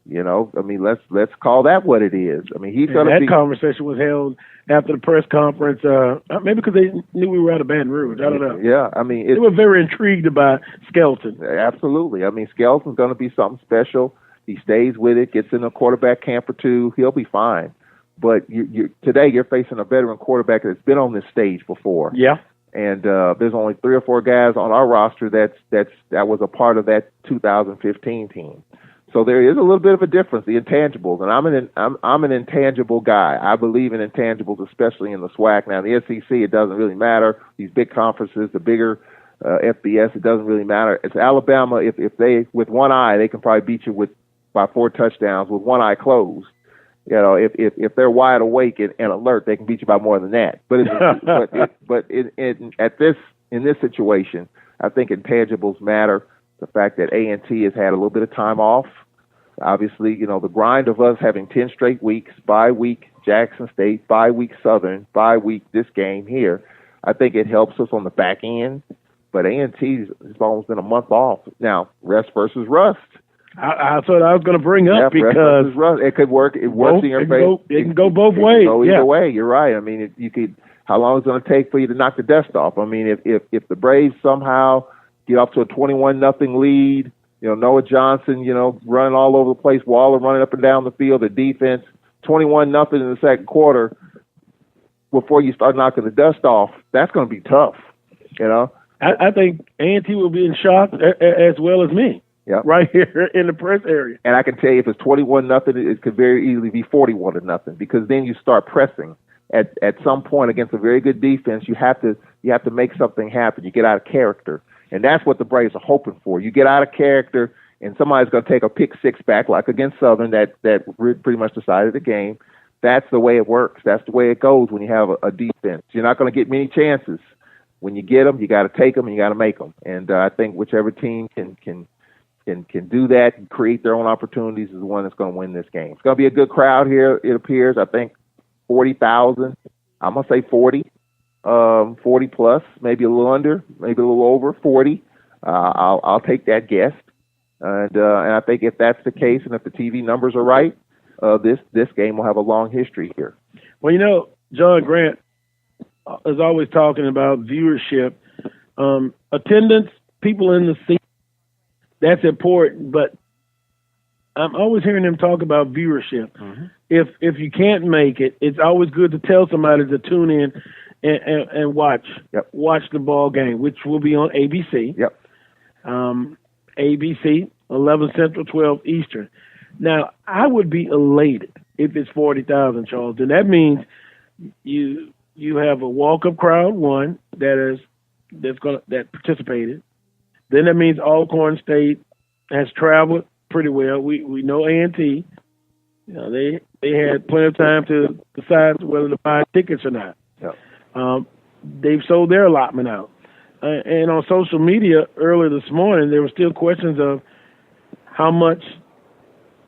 Let's call that what it is. I mean, that conversation was held after the press conference, maybe because they knew we were out of Baton Rouge. I don't know. Yeah, I mean, they were very intrigued by Skelton. Absolutely. I mean, Skelton's going to be something special. He stays with it, gets in a quarterback camp or two, he'll be fine. But today you're facing a veteran quarterback that's been on this stage before. Yeah. And there's only 3 or 4 guys on our roster that was a part of that 2015 team. So there is a little bit of a difference, the intangibles, and I'm an intangible guy. I believe in intangibles, especially in the SWAC. Now, in the SEC, it doesn't really matter. These big conferences, the bigger FBS, it doesn't really matter. It's Alabama. If they, with one eye, they can probably beat you by 4 touchdowns with one eye closed. If they're wide awake and alert, they can beat you by more than that. In this situation, I think intangibles matter. The fact that A&T has had a little bit of time off. Obviously, the grind of us having 10 straight weeks, bye week Jackson State, bye week Southern, bye week this game here, I think it helps us on the back end. But A&T has almost been a month off. Now, rest versus rust. I thought I was going to bring up because it could work. It works in your favor. It can go both ways. Go either way. You're right. I mean, you could. How long is it going to take for you to knock the dust off? I mean, if the Braves somehow get up to a 21-0 lead, Noah Johnson, running all over the place, Waller running up and down the field, the defense, 21-0 in the second quarter, before you start knocking the dust off, that's going to be tough. I think A&T will be in shock as well as me. Yep. Right here in the press area. And I can tell you, if it's 21-0, it could very easily be 41-0, because then you start pressing. At some point against a very good defense, you have to make something happen. You get out of character, and that's what the Braves are hoping for. You get out of character, and somebody's going to take a pick six back, like against Southern, that pretty much decided the game. That's the way it works. That's the way it goes when you have a defense. You're not going to get many chances. When you get them, you got to take them and you got to make them. And I think whichever team can do that and create their own opportunities is the one that's going to win this game. It's going to be a good crowd here, it appears. I think 40,000. I'm going to say 40. 40 plus, maybe a little under, maybe a little over 40. I'll take that guess. And I think if that's the case, and if the TV numbers are right, this game will have a long history here. Well, John Grant is always talking about viewership, attendance, people in the seat. That's important, but I'm always hearing them talk about viewership. Mm-hmm. If you can't make it, it's always good to tell somebody to tune in and watch the ball game, which will be on ABC. Yep. ABC, 11 Central, 12 Eastern. Now, I would be elated if it's 40,000, Charles. And that means you have a walk-up crowd, one that participated. Then that means Alcorn State has traveled pretty well. We know A&T. They had plenty of time to decide whether to buy tickets or not. Yep. They've sold their allotment out. And on social media earlier this morning, there were still questions of how much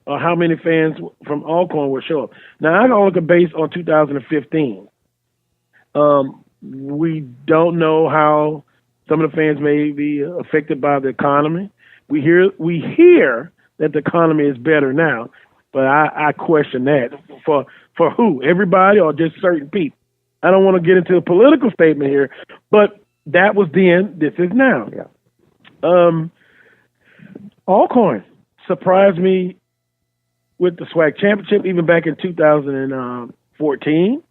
or how many fans from Alcorn will show up. Now, I can only base on 2015. We don't know how some of the fans may be affected by the economy. We hear that the economy is better now, but I question that. For who? Everybody or just certain people? I don't want to get into a political statement here, but that was then, this is now. Yeah. Alcorn surprised me with the SWAC championship, even back in 2014.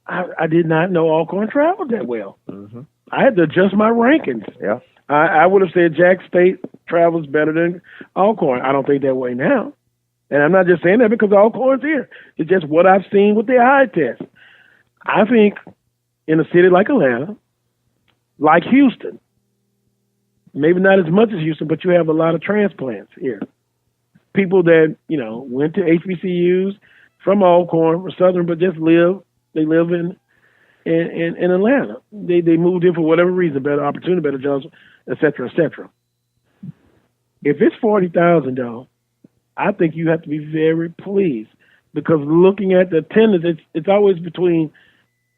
I did not know Alcorn traveled that well. Mm-hmm. I had to adjust my rankings. Yeah. I would have said Jack State travels better than Alcorn. I don't think that way now. And I'm not just saying that because Alcorn's here. It's just what I've seen with the eye test. I think in a city like Atlanta, like Houston, maybe not as much as Houston, but you have a lot of transplants here. People that, went to HBCUs from Alcorn or Southern, but just live in Atlanta. They moved in for whatever reason, better opportunity, better jobs, et cetera, et cetera. If it's $40,000, I think you have to be very pleased because looking at the attendance, it's always between,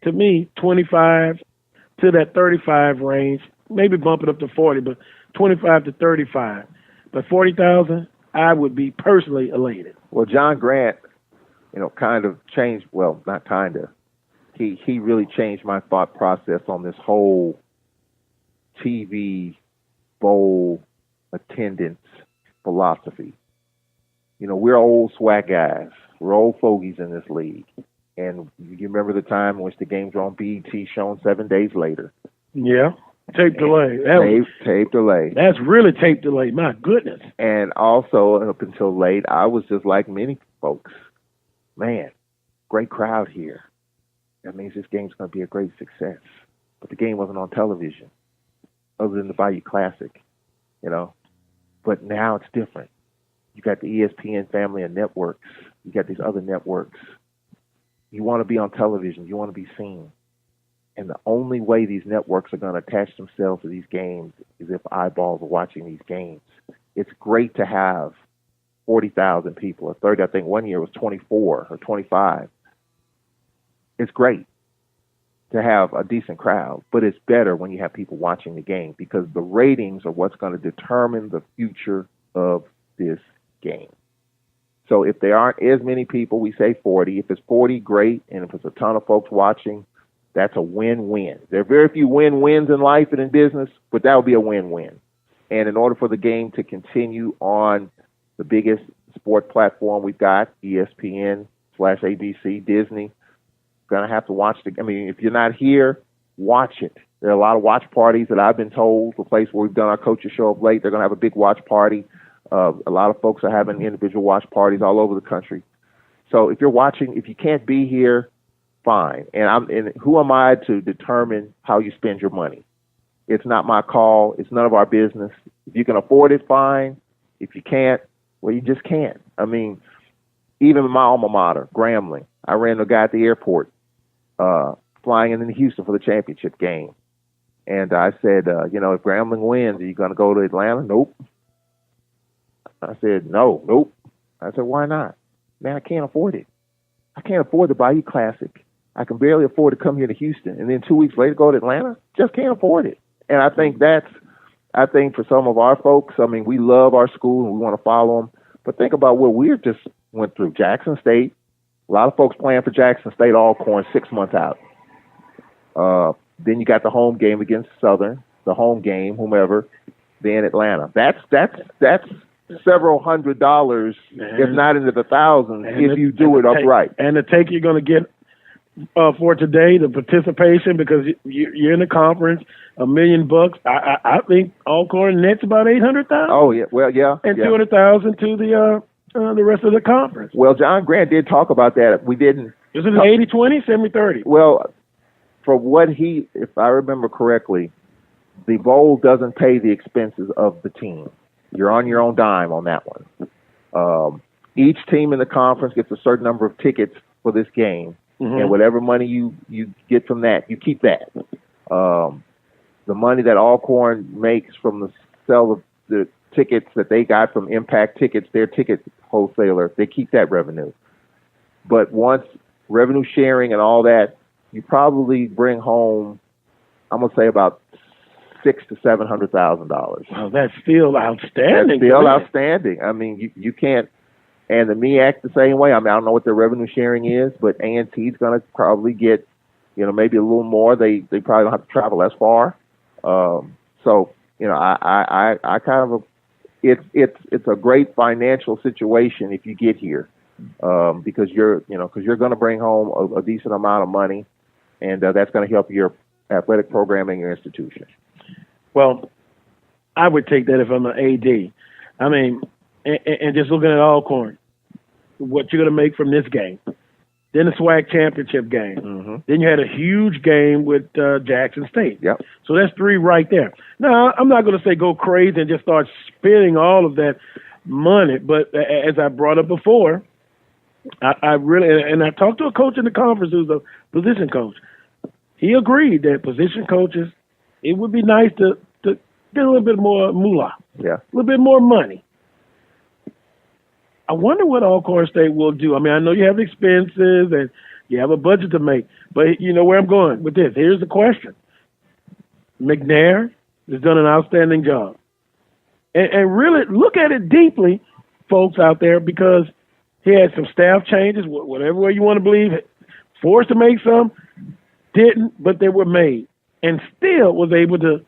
to me, 25 to that 35 range, maybe bump it up to 40, but 25 to 35. But 40,000, I would be personally elated. Well, John Grant, kind of changed, well, not kind of, he really changed my thought process on this whole TV bowl attendance philosophy. We're old SWAC guys. We're old fogies in this league. And you remember the time in which the games were on BET shown 7 days later. Yeah. Tape delay. Tape delay. That's really tape delay. My goodness. And also, up until late, I was just like many folks. Man, great crowd here. That means this game's going to be a great success. But the game wasn't on television, other than the Bayou Classic, But now it's different. You got the ESPN family of networks. You got these other networks. You want to be on television. You want to be seen. And the only way these networks are going to attach themselves to these games is if eyeballs are watching these games. It's great to have 40,000 people or 30. I think 1 year was 24 or 25. It's great to have a decent crowd, but it's better when you have people watching the game because the ratings are what's going to determine the future of this game. So if there aren't as many people, we say 40. If it's 40, great. And if it's a ton of folks watching, that's a win-win. There are very few win-wins in life and in business, but that would be a win-win. And in order for the game to continue on the biggest sport platform we've got, ESPN/ABC, Disney, going to have to watch if you're not here, watch it. There are a lot of watch parties that I've been told, the place where we've done our coaches show of late, they're going to have a big watch party. A lot of folks are having individual watch parties all over the country. So if you're watching, if you can't be here, fine. And who am I to determine how you spend your money? It's not my call. It's none of our business. If you can afford it, fine. If you can't, well, you just can't. Even in my alma mater, Grambling, I ran a guy at the airport flying into Houston for the championship game. And I said, if Grambling wins, are you going to go to Atlanta? Nope. I said, nope. I said, why not? Man, I can't afford it. I can't afford the Bayou Classic. I can barely afford to come here to Houston. And then 2 weeks later, go to Atlanta? Just can't afford it. And I think for some of our folks, we love our school and we want to follow them. But think about what we just went through. Jackson State. A lot of folks playing for Jackson State Alcorn 6 months out. Then you got the home game against Southern, the home game, whomever, then Atlanta. That's several $100s, if not into the thousands, if you do it upright. And the take you're going to get for today, the participation, because you're in the conference, $1 million. I think Alcorn nets about $800,000. Oh yeah, well yeah, and $200,000 to the rest of the conference. Well, John Grant did talk about that. We didn't. Is it an 80-20, 70-30? Well, for what if I remember correctly, the bowl doesn't pay the expenses of the team. You're on your own dime on that one. Each team in the conference gets a certain number of tickets for this game, and whatever money you get from that, you keep that. The money that Alcorn makes from the sale of the tickets that they got from Impact Tickets, their ticket wholesaler, they keep that revenue. But once revenue sharing and all that, you probably bring home, I'm gonna say about $600,000 to $700,000. Well, that's still outstanding. That's still outstanding. You can't. And the MEAC the same way. I don't know what their revenue sharing is, but A&T's going to probably get, maybe a little more. They probably don't have to travel as far. So I kind of it's a great financial situation if you get here, because you're going to bring home a decent amount of money, and that's going to help your athletic programming, your institution. Well, I would take that if I'm an AD. And just looking at Alcorn, what you're going to make from this game. Then the SWAC championship game. Mm-hmm. Then you had a huge game with Jackson State. Yep. So that's 3 right there. Now, I'm not going to say go crazy and just start spending all of that money, but as I brought up before, I really, and I talked to a coach in the conference who's a position coach. He agreed that position coaches, it would be nice to get a little bit more moolah, a little bit more money. I wonder what Alcorn State will do. I mean, I know you have expenses and you have a budget to make, but you know where I'm going with this. Here's the question. McNair has done an outstanding job. And really look at it deeply, folks out there, because he had some staff changes, whatever way you want to believe it, forced to make some, didn't, but they were made, and still was able to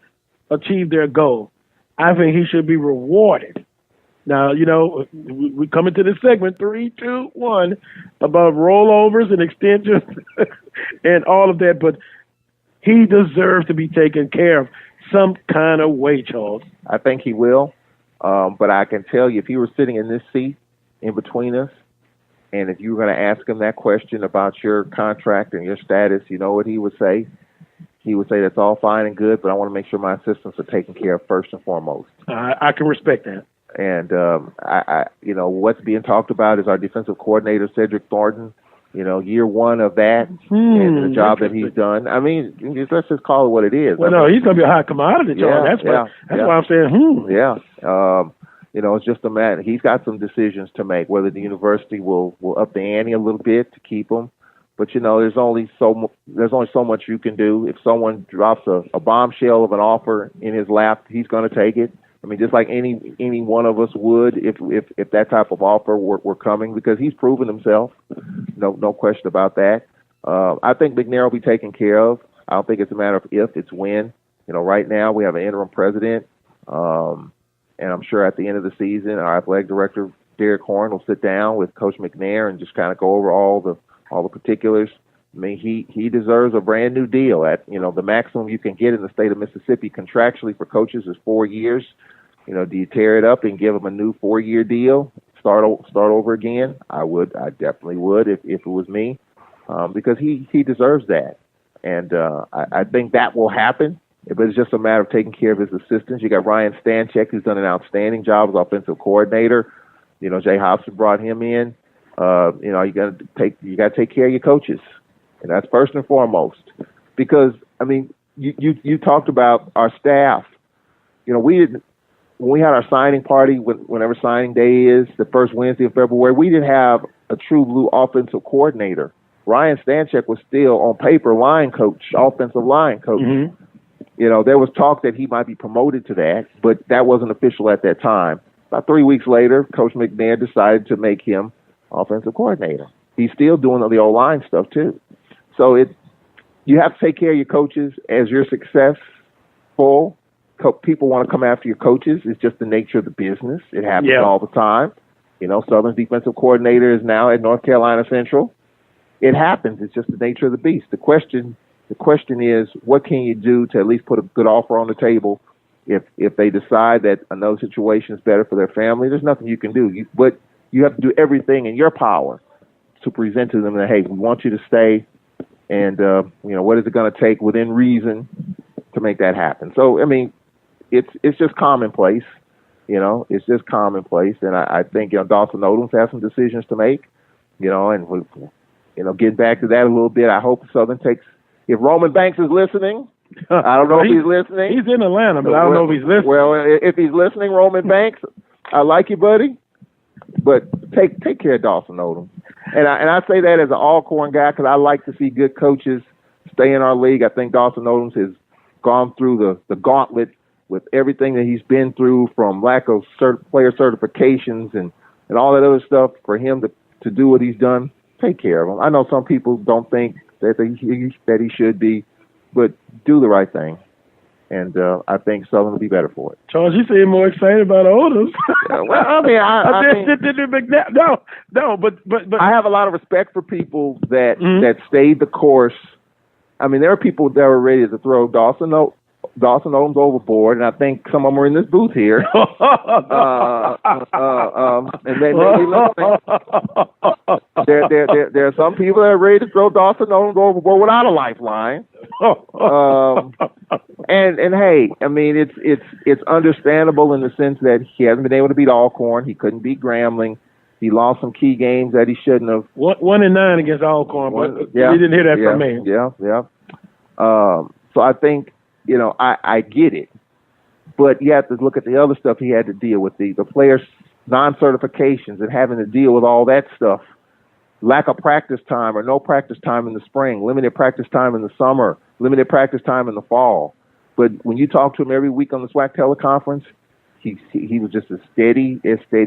achieve their goal. I think he should be rewarded. Now, you know, we come into this segment, 3, 2, 1, about rollovers and extensions and all of that, but he deserves to be taken care of some kind of way, Charles. I think he will. But I can tell you, if he were sitting in this seat in between us, and if you were going to ask him that question about your contract and your status, you know what he would say? He would say, that's all fine and good, but I want to make sure my assistants are taken care of first and foremost. I can respect that. And, you know, what's being talked about is our defensive coordinator, Cedric Thornton. You know, year 1 of that and the job that he's done. I mean, let's just call it what it is. Well, he's going to be a hot commodity, Charles. That's why I'm saying, Yeah. You know, it's just a matter. He's got some decisions to make, whether the university will up the ante a little bit to keep him. But, you know, there's only so much you can do. If someone drops a bombshell of an offer in his lap, he's going to take it. I mean, just like any one of us would if that type of offer were coming, because he's proven himself. No question about that. I think McNair will be taken care of. I don't think it's a matter of if, it's when. You know, right now we have an interim president, and I'm sure at the end of the season, our athletic director, Derek Horn, will sit down with Coach McNair and just kind of go over all the particulars. I mean, he deserves a brand new deal. At, you know, the maximum you can get in the state of Mississippi contractually for coaches is 4 years. You know, do you tear it up and give him a new 4-year deal, start over again? I definitely would if it was me, because he deserves that. And I think that will happen, but it's just a matter of taking care of his assistants. You got Ryan Stanchek, who's done an outstanding job as offensive coordinator. You know, Jay Hobson brought him in. You know, you got to take care of your coaches, and that's first and foremost. Because I mean, you talked about our staff. You know, when we had our signing party, whenever signing day is, the first Wednesday of February, we didn't have a true blue offensive coordinator. Ryan Stanchek was still, on paper, offensive line coach. Mm-hmm. You know, there was talk that he might be promoted to that, but that wasn't official at that time. About 3 weeks later, Coach McNair decided to make him offensive coordinator. He's still doing the O-line stuff, too. So you have to take care of your coaches as you're successful. People want to come after your coaches. It's just the nature of the business. It happens all the time. You know, Southern's defensive coordinator is now at North Carolina Central. It happens. It's just the nature of the beast. The question is, what can you do to at least put a good offer on the table? If they decide that another situation is better for their family, there's nothing you can do. But you have to do everything in your power to present to them that, hey, we want you to stay, and you know, what is it going to take within reason to make that happen? So, I mean, it's just commonplace, you know. It's just commonplace, and I think, you know, Dawson Odoms has some decisions to make, you know, and you know, getting back to that a little bit, I hope Southern takes. If Roman Banks is listening, I don't know if he's listening. He's in Atlanta, but I don't know if he's listening. Well, if he's listening, Roman Banks, I like you, buddy, but take care of Dawson Odoms, and I say that as an Alcorn guy because I like to see good coaches stay in our league. I think Dawson Odoms has gone through the gauntlet with everything that he's been through, from lack of player certifications and all that other stuff. For him to do what he's done, take care of him. I know some people don't think that he should be, but do the right thing. And I think Southern will be better for it. Charles, you seem more excited about Odoms. Well, I mean, no, but I have a lot of respect for people that stayed the course. I mean, there are people that were ready to throw Dawson Dawson Odom's overboard, and I think some of them are in this booth here. And they may be listening. There are some people that are ready to throw Dawson Odom overboard without a lifeline. And hey, I mean, it's understandable in the sense that he hasn't been able to beat Alcorn. He couldn't beat Grambling. He lost some key games that he shouldn't have. 1-9 against Alcorn, but you didn't hear that from me. Yeah. So I think, I get it. But you have to look at the other stuff he had to deal with, the players' non-certifications and having to deal with all that stuff. Lack of practice time or no practice time in the spring, limited practice time in the summer, limited practice time in the fall. But when you talk to him every week on the SWAC teleconference, he was just as steady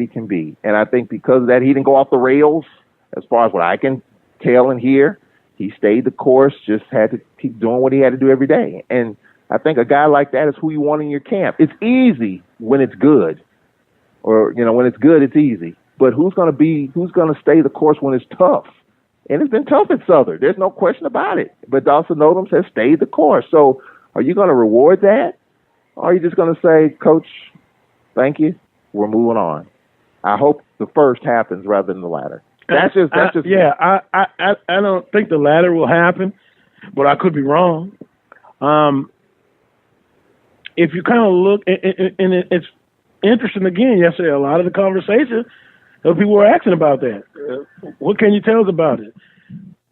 can be. And I think because of that, he didn't go off the rails as far as what I can tell and hear. He stayed the course, just had to keep doing what he had to do every day. And I think a guy like that is who you want in your camp. It's easy when it's good. Or, when it's good, it's easy. But who's going to stay the course when it's tough? And it's been tough at Southern. There's no question about it. But Dawson Odom has stayed the course. So are you going to reward that? Or are you just going to say, Coach, thank you, we're moving on? I hope the first happens rather than the latter. That's just I don't think the latter will happen, but I could be wrong. If you kind of look, and it's interesting again, yesterday, a lot of the conversation, people were asking about that. What can you tell us about it?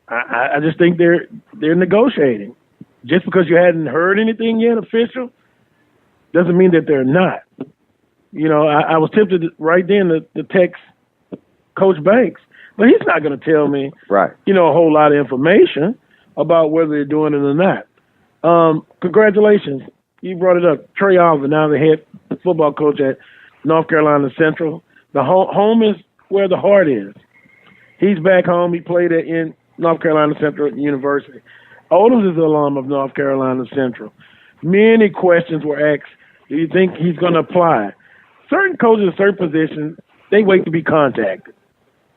I just think they're negotiating. Just because you hadn't heard anything yet official doesn't mean that they're not. I was tempted right then to text Coach Banks, but he's not going to tell me, right? A whole lot of information about whether they're doing it or not. Congratulations. You brought it up. Trey Oliver, now the head football coach at North Carolina Central. The home is where the heart is. He's back home. He played in North Carolina Central University. Odoms is an alum of North Carolina Central. Many questions were asked. Do you think he's going to apply? Certain coaches in certain positions, they wait to be contacted.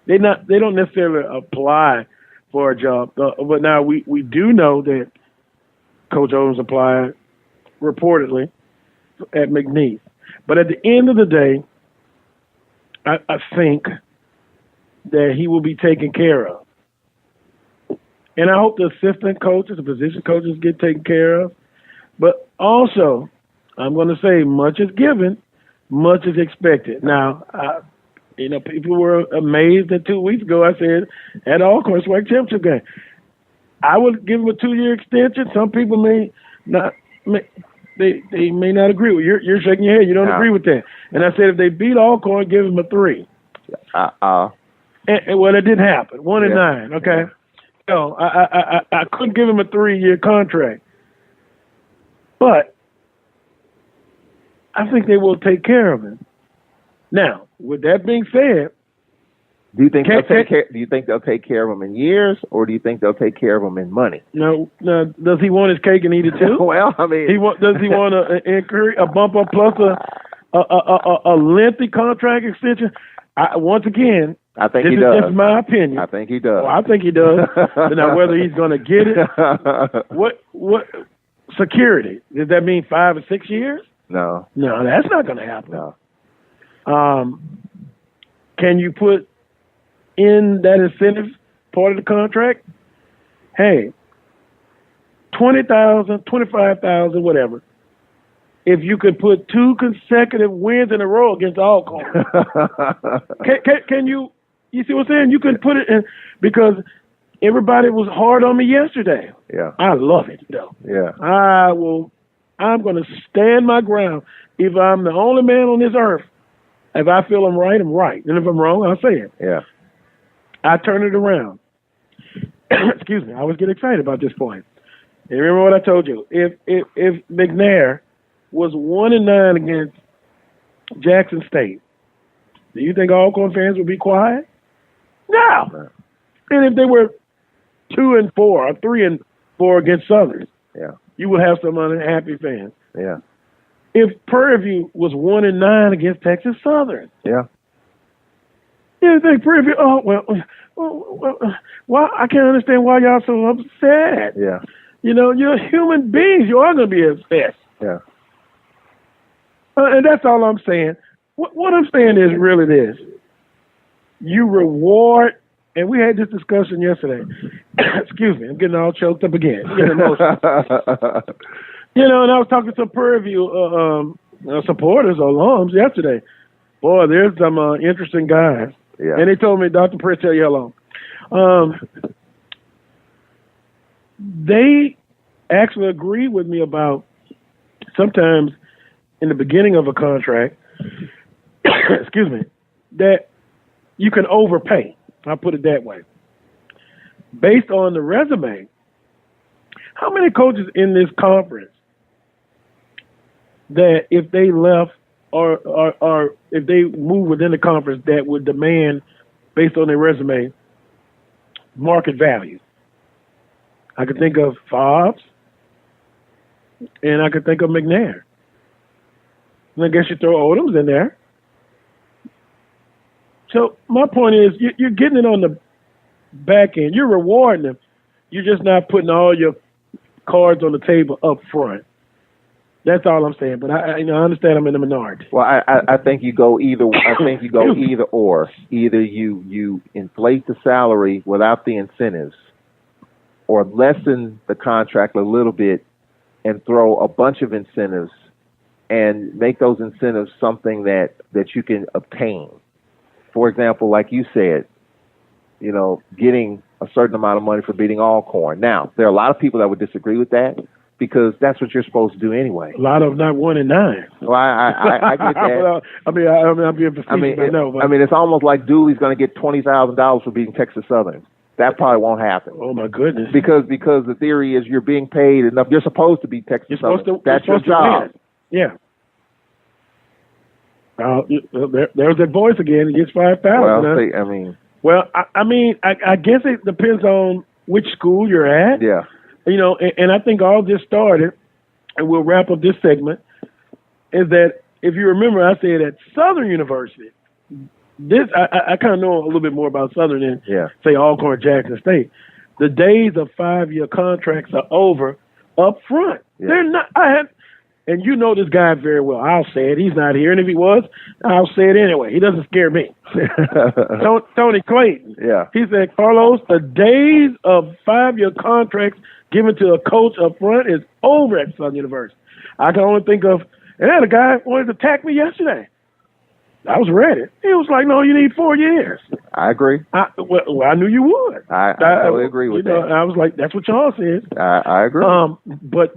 They don't necessarily apply for a job. But now we do know that Coach Odoms applied reportedly at McNeese. But at the end of the day, I think that he will be taken care of. And I hope the assistant coaches, the position coaches get taken care of. But also, I'm going to say much is given, much is expected. Now, people were amazed that 2 weeks ago I said at Alcorn SWAC championship game, I would give him a 2-year extension. Some people may not. They may not agree with you. You're shaking your head. You don't agree with that. And I said if they beat Alcorn, give them a 3. Well, it didn't happen. 1-9. Okay. So I couldn't give him a 3-year contract. But I think they will take care of him. Now, with that being said, do you think they'll take care of him in years, or do you think they'll take care of him in money? No. Does he want his cake and eat it too? Well, I mean, does he want a bump up plus a lengthy contract extension? Once again, I think he does. This is just my opinion. I think he does. Well, I think he does. Now, whether he's going to get it, what security? Does that mean 5 or 6 years? No, that's not going to happen. No. Can you put in that incentive part of the contract? Hey, $20,000, $25,000, whatever. If you could put 2 consecutive wins in a row against Alcorn, can you? You see what I'm saying? You can put it in, because everybody was hard on me yesterday. Yeah, I love it though. Yeah, I'm going to stand my ground. If I'm the only man on this earth, if I feel I'm right, I'm right, and if I'm wrong, I'll say it. Yeah, I turn it around. Excuse me. I always get excited about this point. And remember what I told you. If McNair was 1-9 against Jackson State, do you think Alcorn fans would be quiet? No. And if they were 2-4 or 3-4 against Southern, you would have some unhappy fans. Yeah. If Prairie View was 1-9 against Texas Southern, you think Prairie View? Why? I can't understand why y'all so upset. Yeah. You're human beings. You are going to be upset. Yeah. And that's all I'm saying. What I'm saying is really this. You reward, and we had this discussion yesterday. Excuse me, I'm getting all choked up again. I'm getting emotional. And I was talking to some Prairie View supporters or alums yesterday. Boy, there's some interesting guys. Yeah. And they told me, Dr. Prince, tell you hello. They actually agree with me about sometimes in the beginning of a contract, excuse me, that you can overpay. I'll put it that way. Based on the resume, how many coaches in this conference that if they left or if they move within the conference that would demand, based on their resume, market value? I could think of Fobbs, and I could think of McNair. And I guess you throw Odoms in there. So my point is, you're getting it on the back end. You're rewarding them. You're just not putting all your cards on the table up front. That's all I'm saying. But I understand I'm in the minority. Well, I think you go either. I think you go either or. Either you inflate the salary without the incentives, or lessen the contract a little bit and throw a bunch of incentives and make those incentives something that you can obtain. For example, like you said, getting a certain amount of money for beating Alcorn. Now, there are a lot of people that would disagree with that because that's what you're supposed to do anyway. A lot of them not 1 and 9. Well, I get that. I'm being facetious. It's almost like Dooley's going to get $20,000 for beating Texas Southern. That probably won't happen. Oh my goodness! Because the theory is you're being paid enough. You're supposed to beat Texas Southern. That's your job. Yeah. There's that voice again. He gets 5,000. Well, I guess it depends on which school you're at. Yeah. And I think all this started, and we'll wrap up this segment, is that if you remember, I said at Southern University, this I kind of know a little bit more about Southern than say Alcorn, Jackson State. The days of 5-year contracts are over up front. Yeah. They're not. And you know this guy very well. I'll say it. He's not here, and if he was, I'll say it anyway. He doesn't scare me. Tony Clayton. Yeah. He said, Carlos, the days of 5-year contracts given to a coach up front is over at Southern University. I can only think of, and then a guy wanted to attack me yesterday. I was ready. He was like, no, you need 4 years. I agree. I knew you would. I totally agree with that. I was like, that's what y'all said. I agree. But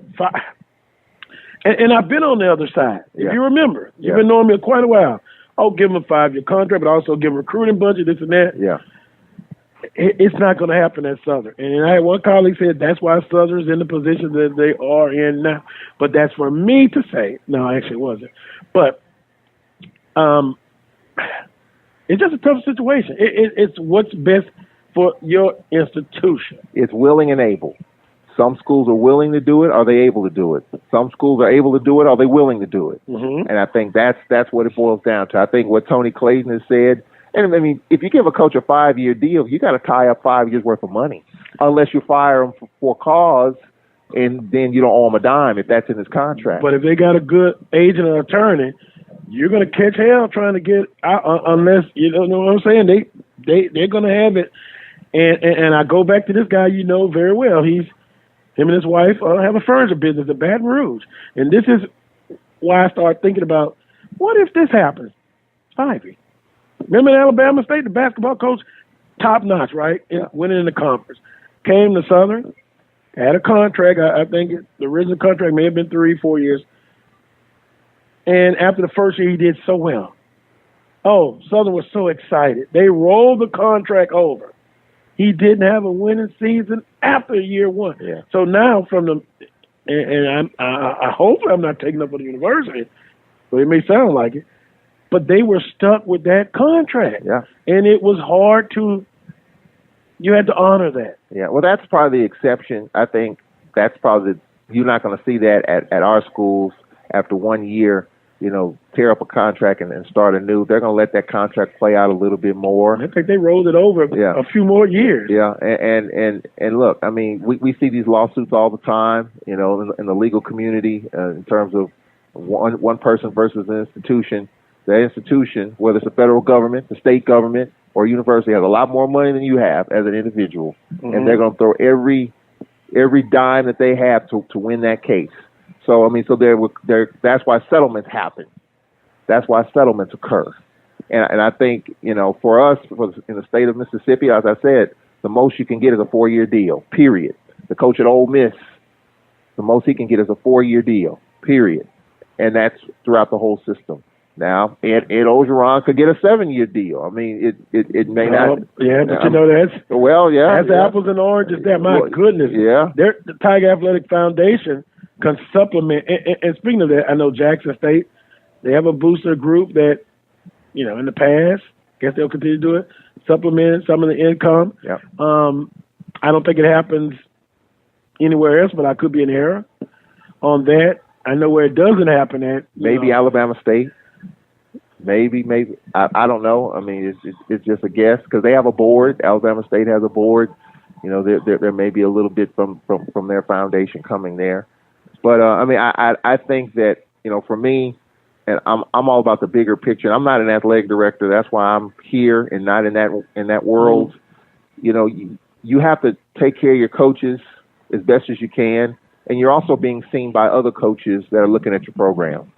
and I've been on the other side. If you remember, you've been knowing me quite a while. I'll give him a 5-year contract, but also give him recruiting budget, this and that. Yeah. It's not going to happen at Southern. And I had one colleague said that's why Southern's in the position that they are in now. But that's for me to say. No, actually it wasn't. But it's just a tough situation. It's what's best for your institution. It's willing and able. Some schools are willing to do it. Are they able to do it? Some schools are able to do it. Are they willing to do it? Mm-hmm. And I think that's what it boils down to. I think what Tony Clayton has said, and if you give a coach a 5-year deal, you got to tie up 5 years worth of money, unless you fire him for cause, and then you don't owe him a dime if that's in his contract. But if they got a good agent or attorney, you're going to catch hell trying to get out unless, you know what I'm saying? They're going to have it. And I go back to this guy you know very well. Him and his wife have a furniture business in Baton Rouge. And this is why I started thinking about, what if this happens? Ivy. Remember in Alabama State, the basketball coach, top notch, right? Winning in the conference. Came to Southern, had a contract. I think the original contract may have been 3-4 years. And after the first year, he did so well. Oh, Southern was so excited. They rolled the contract over. He didn't have a winning season after year one. Yeah. So now I hope I'm not taking up for the university, but it may sound like it. But they were stuck with that contract. Yeah. And it was hard you had to honor that. Yeah. Well, that's probably the exception. I think that's probably you're not going to see that at our schools after 1 year. tear up a contract and start anew. They're going to let that contract play out a little bit more. I think they rolled it over a few more years. Yeah, and look, I mean, we see these lawsuits all the time, in the legal community in terms of one person versus an institution. That institution, whether it's the federal government, the state government, or university, has a lot more money than you have as an individual, and they're going to throw every dime that they have to win that case. So I mean, that's why settlements happen. That's why settlements occur. And I think, for us, in the state of Mississippi, as I said, the most you can get is a 4-year deal, period. The coach at Ole Miss, the most he can get is a 4-year deal, period. And that's throughout the whole system. Now, Ed Ogeron could get a 7-year deal. I mean, it may not. Yeah, but that's. Well, yeah. That's apples and oranges there. My goodness. Yeah. The Tiger Athletic Foundation can supplement. And speaking of that, I know Jackson State, they have a booster group that, in the past, I guess they'll continue to do it, supplement some of the income. Yep. I don't think it happens anywhere else, but I could be in error on that. I know where it doesn't happen at. Maybe Alabama State. Maybe. I don't know. I mean, it's just a guess because they have a board. Alabama State has a board. There may be a little bit from their foundation coming there. But, I mean, I think that, for me, and I'm all about the bigger picture. I'm not an athletic director. That's why I'm here and not in that world. You have to take care of your coaches as best as you can, and you're also being seen by other coaches that are looking at your program.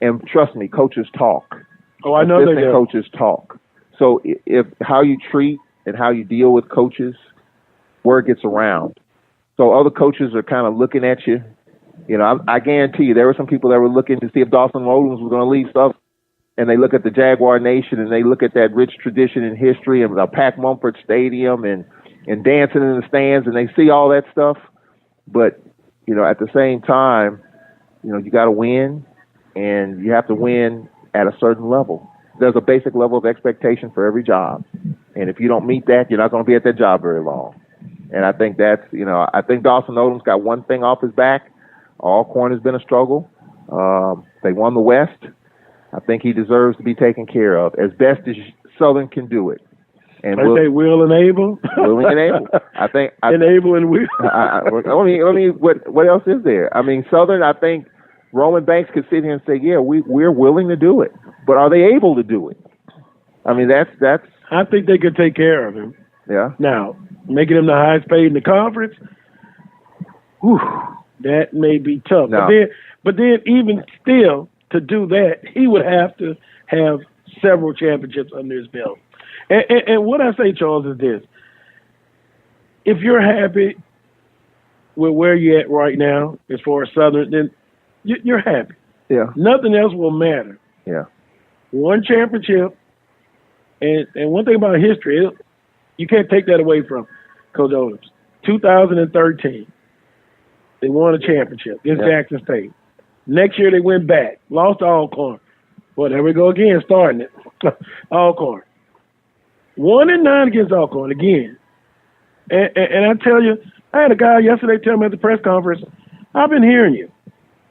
And trust me, coaches talk. Oh, I know they do. Coaches talk. So if how you treat and how you deal with coaches, word gets around. So other coaches are kind of looking at you. I guarantee you there were some people that were looking to see if Dawson Rowlands was going to leave stuff, and they look at the Jaguar Nation and they look at that rich tradition and history and the packed Mumford Stadium and dancing in the stands, and they see all that stuff. But, at the same time, you got to win, and you have to win at a certain level. There's a basic level of expectation for every job. And if you don't meet that, you're not going to be at that job very long. And I think that's, I think Dawson Odom's got one thing off his back. Alcorn has been a struggle. They won the West. I think he deserves to be taken care of as best as Southern can do it. And I say Will and Able. Willing and able. Able and Will. I mean, what else is there? I mean, Southern, I think Roman Banks could sit here and say, yeah, we're willing to do it. But are they able to do it? I mean, that's. I think they could take care of him. Yeah. Now, making him the highest paid in the conference, that may be tough. No. But then even still, to do that, he would have to have several championships under his belt. And what I say, Charles, is this. If you're happy with where you're at right now as far as Southern, then you're happy. Yeah. Nothing else will matter. Yeah. One championship, and one thing about history, you can't take that away from Coach Odoms. 2013, they won a championship against Jackson State. Next year they went back, lost to Alcorn. Well, there we go again, starting it. Alcorn. 1-9 against Alcorn again. And I tell you, I had a guy yesterday tell me at the press conference, I've been hearing you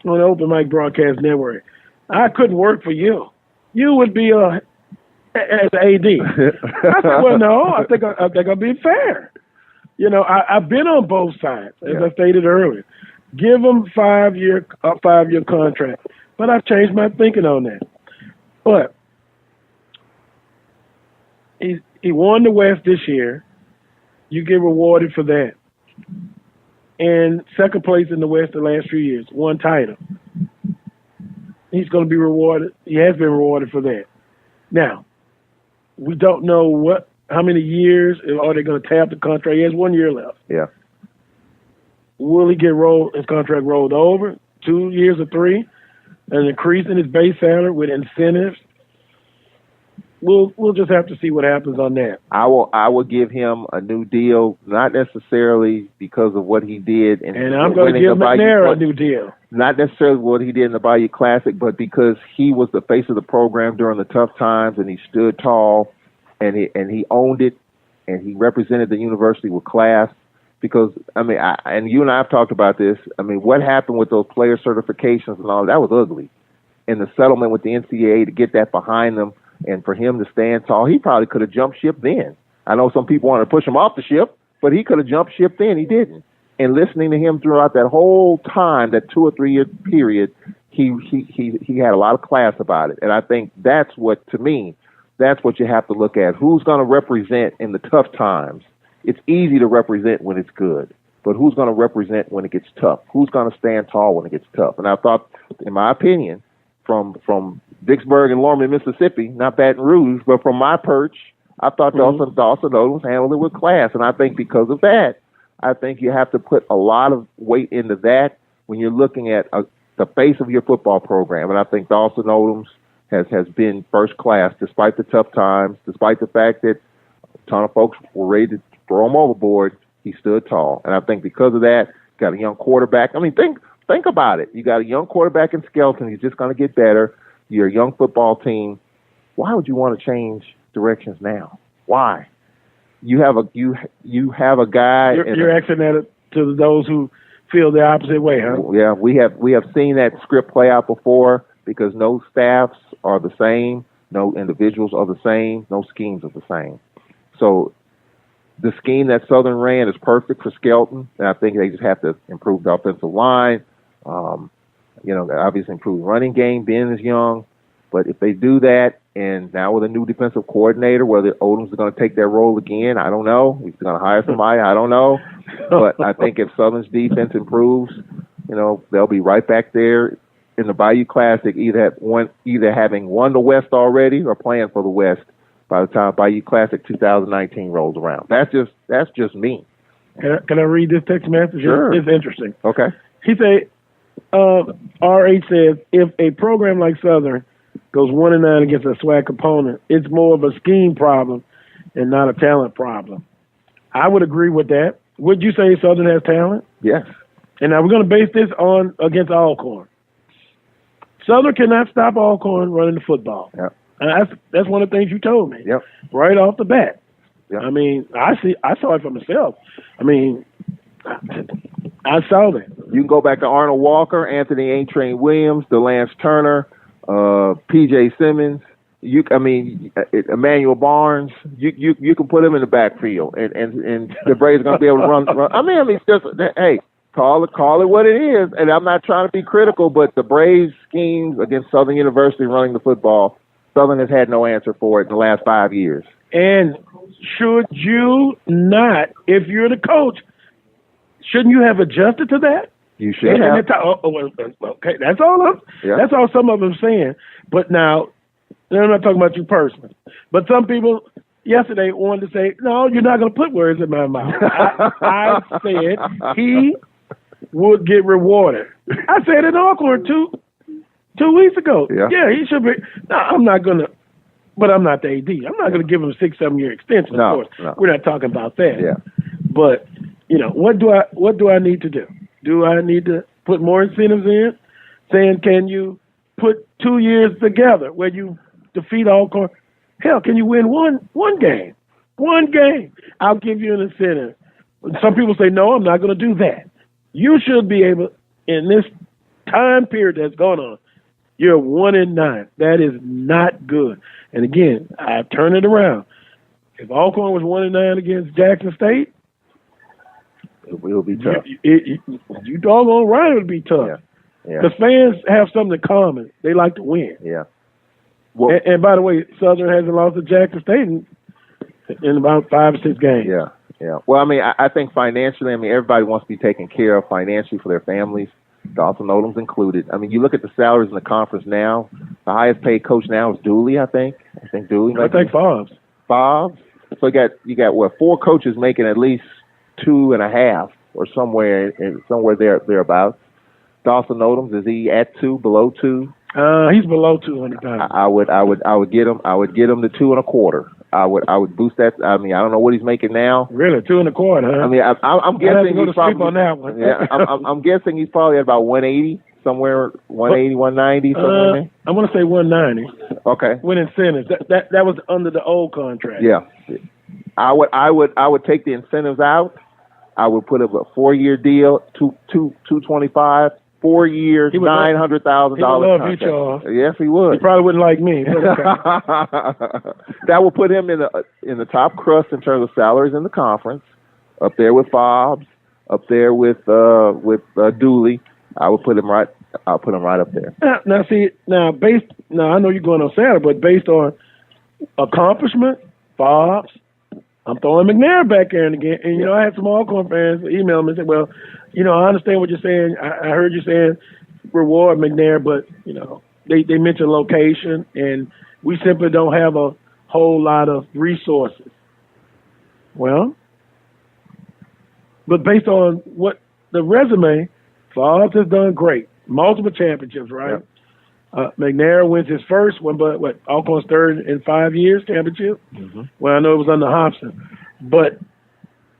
on the Open Mic Broadcast Network. I couldn't work for you. You would be as AD. I said, well, no, I think I'm being fair. I've been on both sides, as I stated earlier. Give them a 5-year contract. But I've changed my thinking on that. But he won the West this year. You get rewarded for that. And second place in the West the last few years, one title. He's going to be rewarded. He has been rewarded for that. Now, we don't know how many years are they going to tap the contract. He has 1 year left. Yeah. Will he get his contract rolled over, 2 years or 3, an increase in his base salary with incentives? We'll just have to see what happens on that. I will give him a new deal, not necessarily because of what he did. And I'm going to give McNair a new deal. Not necessarily what he did in the Bayou Classic, but because he was the face of the program during the tough times, and he stood tall, and he owned it, and he represented the university with class. Because, I mean, and you and I have talked about this. I mean, what happened with those player certifications and all that was ugly. and the settlement with the NCAA to get that behind them and for him to stand tall, he probably could have jumped ship then. I know some people wanted to push him off the ship, but he could have jumped ship then. He didn't. And listening to him throughout that whole time, that 2 or 3 year period, he had a lot of class about it. And I think that's what, to me, that's what you have to look at. Who's going to represent in the tough times? It's easy to represent when it's good, but who's going to represent when it gets tough? Who's going to stand tall when it gets tough? And I thought, in my opinion, from Vicksburg and Lorman, Mississippi, not Baton Rouge, but from my perch, I thought Dawson Nobles handled it with class. And I think because of that, I think you have to put a lot of weight into that when you're looking at the face of your football program. And I think Dawson Odoms has been first class despite the tough times, despite the fact that a ton of folks were ready to throw him overboard. He stood tall. And I think because of that, got a young quarterback. I mean, think about it. You got a young quarterback in Skelton. He's just going to get better. You're a young football team. Why would you want to change directions now? Why? You have a guy. You're asking that to those who feel the opposite way, huh? Yeah, we have seen that script play out before because no staffs are the same, no individuals are the same, no schemes are the same. So the scheme that Southern ran is perfect for Skelton, and I think they just have to improve the offensive line. Obviously improve the running game. Ben is young, but if they do that, and now with a new defensive coordinator, whether Odoms is going to take that role again, I don't know. He's going to hire somebody, I don't know. But I think if Southern's defense improves, they'll be right back there in the Bayou Classic, either having won the West already or playing for the West by the time Bayou Classic 2019 rolls around. That's just me. Can I read this text message? Sure. It's interesting. Okay. He said, RH says, if a program like Southern goes 1-9 against a SWAC opponent, it's more of a scheme problem and not a talent problem. I would agree with that. Would you say Southern has talent? Yes. And now we're going to base this on against Alcorn. Southern cannot stop Alcorn running the football. Yep. And that's one of the things you told me. Yep. Right off the bat. Yep. I mean, I saw it for myself. I mean, I saw that. You can go back to Arnold Walker, Anthony A-Train Williams, DeLance Turner, P.J. Simmons. Emmanuel Barnes. You can put him in the backfield, and the Braves are going to be able to run. I mean, it's just hey, call it what it is. And I'm not trying to be critical, but the Braves schemes against Southern University running the football, Southern has had no answer for it in the last 5 years. And should you not, if you're the coach, shouldn't you have adjusted to that? You should have. Okay, that's all. That's all some of them saying. But now, I'm not talking about you personally. But some people yesterday wanted to say, "No, you're not going to put words in my mouth." I said he would get rewarded. I said it in Alcorn 2 weeks ago. Yeah, he should be. No, I'm not going to. But I'm not the AD. I'm not going to give him a 6-7 year extension. Of course, we're not talking about that. Yeah. But what do I need to do? Do I need to put more incentives in? Saying, can you put 2 years together where you defeat Alcorn? Hell, can you win one game? One game. I'll give you an incentive. Some people say, no, I'm not going to do that. You should be able, in this time period that's going on, you're 1-9. That is not good. And again, I turn it around. If Alcorn was 1-9 against Jackson State, it will be tough. You doggone right, it would be tough. Because fans have something in common. They like to win. Yeah. Well, and by the way, Southern hasn't lost to Jackson State in about 5 or 6 games. Yeah. Well, I mean, I think financially, everybody wants to be taken care of financially for their families. Dawson Odoms included. I mean, you look at the salaries in the conference now. The highest paid coach now is Dooley, I think. Dooley. I think Fobbs. So you got what, 4 coaches making at least 2.5 or somewhere thereabouts. Dawson Odoms, is he at 2, below 2? He's below 200,000. I would get him to 2.25. I would boost that. I mean, I don't know what he's making now. Really, 2.25, huh? I mean, I'm guessing he's probably on that one. Yeah, I'm guessing he's probably at about 180, somewhere 180, 190, somewhere in there. I'm going to say 190. Okay. With incentives, that was under the old contract. Yeah, I would take the incentives out. I would put up a 4-year deal, 225, 4 years, $900,000 love contract. you, Charles. Yes, he would. He probably wouldn't like me. But okay. That will put him in the top crust in terms of salaries in the conference, up there with Fobbs, up there with Dooley. I'll put him right up there. Now I know you're going on Saturday, but based on accomplishment, Fobbs, I'm throwing McNair back there again. And, I had some Alcorn fans email me and say, well, I understand what you're saying. I heard you saying reward McNair, but, they mentioned location, and we simply don't have a whole lot of resources. Well, but based on what the resume, Fobbs has done great. Multiple championships, right? Yep. McNair wins his first one, but Alcorn's third in 5 years championship? Mm-hmm. Well, I know it was under Hobson. But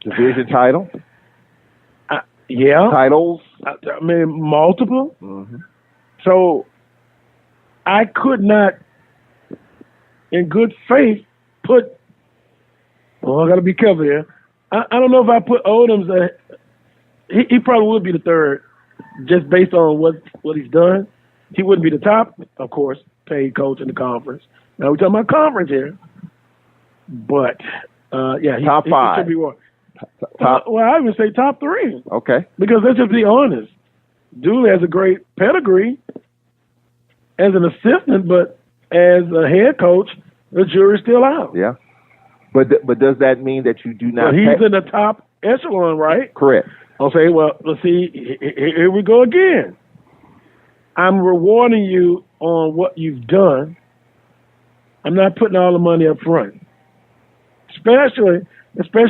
division title? Yeah. Titles? I mean, multiple. Mm-hmm. So I could not, in good faith, I got to be careful here. I don't know if I put Odoms, he probably would be the third, just based on what he's done. He wouldn't be the top, of course, paid coach in the conference. Now we're talking about conference here. But, top five. He should be one. Top. I would say top three. Okay. Because let's just be honest. Dooley has a great pedigree as an assistant, but as a head coach, the jury's still out. Yeah. But does that mean that you do not? But he's in the top echelon, right? Correct. Okay, well, let's see. Here we go again. I'm rewarding you on what you've done. I'm not putting all the money up front. Especially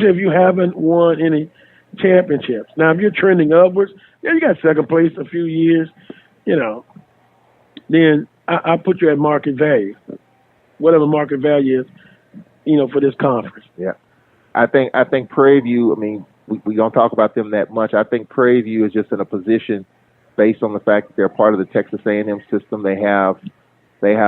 if you haven't won any championships. Now, if you're trending upwards, you got second place a few years, then I'll put you at market value, whatever market value is, for this conference. Yeah. I think Prairie View, we don't talk about them that much. I think Prairie View is just in a position based on the fact that they're part of the Texas A&M system. They have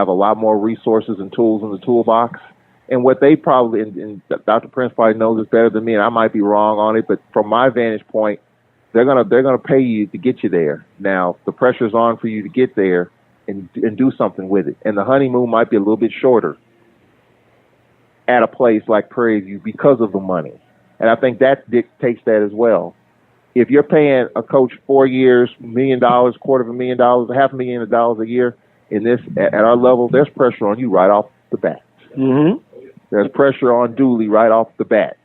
a lot more resources and tools in the toolbox. And what they probably, and Dr. Prince probably knows this better than me, and I might be wrong on it, but from my vantage point, they're gonna pay you to get you there. Now the pressure's on for you to get there and do something with it. And the honeymoon might be a little bit shorter at a place like Prairie View because of the money. And I think that dictates that as well. If you're paying a coach 4 years, $1 million, $250,000, $500,000 a year in this at our level, there's pressure on you right off the bat. Mm-hmm. There's pressure on Dooley right off the bat.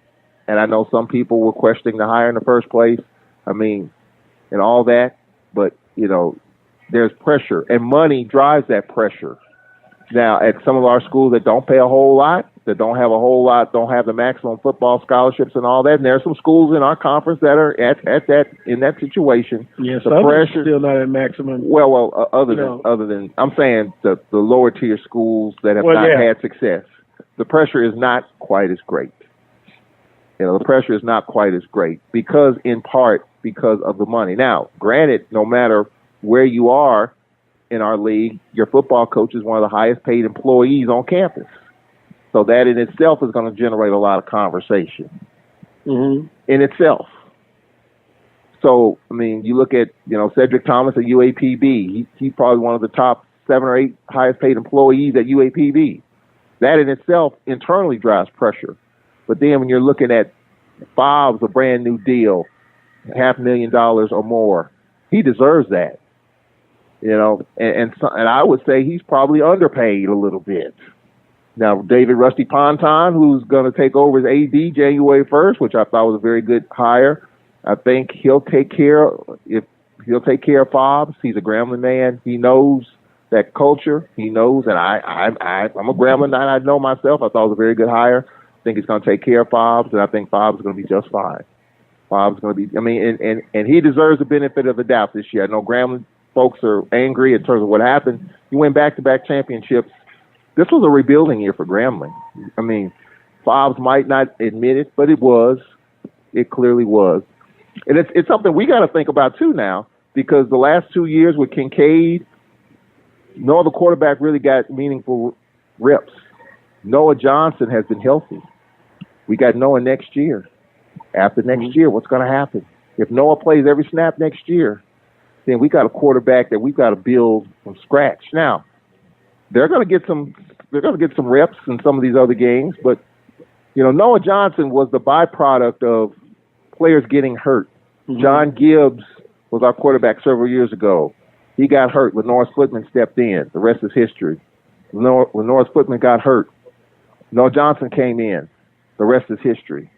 And I know some people were questioning the hire in the first place. And all that. But, there's pressure. And money drives that pressure. Now, at some of our schools that don't pay a whole lot, that don't have the maximum football scholarships and all that, and there are some schools in our conference that are in that situation. Yes, the pressure still not at maximum. Well, other than I'm saying the lower tier schools that have not had success, the pressure is not quite as great. The pressure is not quite as great in part because of the money. Now, granted, no matter where you are in our league, your football coach is one of the highest paid employees on campus. So that in itself is going to generate a lot of conversation in itself. So, you look at, Cedric Thomas at UAPB. He's probably one of the top 7 or 8 highest paid employees at UAPB. That in itself internally drives pressure. But then when you're looking at Fobbs, a brand new deal, $500,000 or more, he deserves that. And I would say he's probably underpaid a little bit. Now, David Rusty Ponton, who's going to take over as AD January 1st, which I thought was a very good hire. I think he'll take care of Fobbs. He's a Grambling man. He knows that culture. He knows, and I'm a Grambling man. I know myself. I thought it was a very good hire. I think he's going to take care of Fobbs, and I think Fobbs is going to be just fine. Fobbs is going to be, and he deserves the benefit of the doubt this year. I know Grambling folks are angry in terms of what happened. You win back-to-back championships. This was a rebuilding year for Grambling. Fobbs might not admit it, but it was. It clearly was. And it's something we got to think about, too, now, because the last 2 years with Kincaid, no other quarterback really got meaningful reps. Noah Johnson has been healthy. We got Noah next year. After next year, what's going to happen? If Noah plays every snap next year, then we got a quarterback that we've got to build from scratch. Now, they're going to get some reps in some of these other games, but Noah Johnson was the byproduct of players getting hurt. Mm-hmm. John Gibbs was our quarterback several years ago. He got hurt. Lenore Splitman stepped in. The rest is history. Lenore Splitman got hurt. Noah Johnson came in. The rest is history.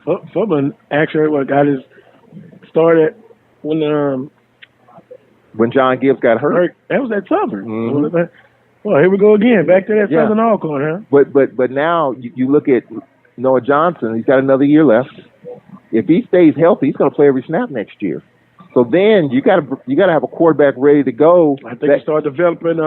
Splitman actually got his started when John Gibbs got hurt. That was at Southern. Mm-hmm. Well, here we go again. Back to that Southern Alcorn, huh? But now you look at Noah Johnson. He's got another year left. If he stays healthy, he's going to play every snap next year. So then you got to have a quarterback ready to go. I think you start developing.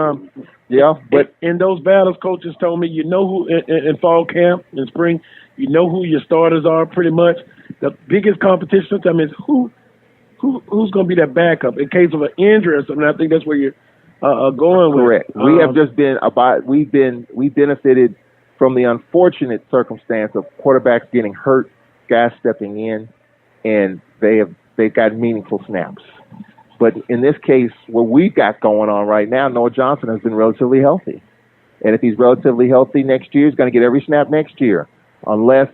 But in those battles, coaches told me who in fall camp in spring, who your starters are pretty much. The biggest competition sometimes is who's going to be that backup in case of an injury or something. I think that's where you're going with. Correct. We have just been we benefited from the unfortunate circumstance of quarterbacks getting hurt, guys stepping in, and they've got meaningful snaps. But in this case, what we got going on right now, Noah Johnson has been relatively healthy. And if he's relatively healthy next year, he's going to get every snap next year. Unless,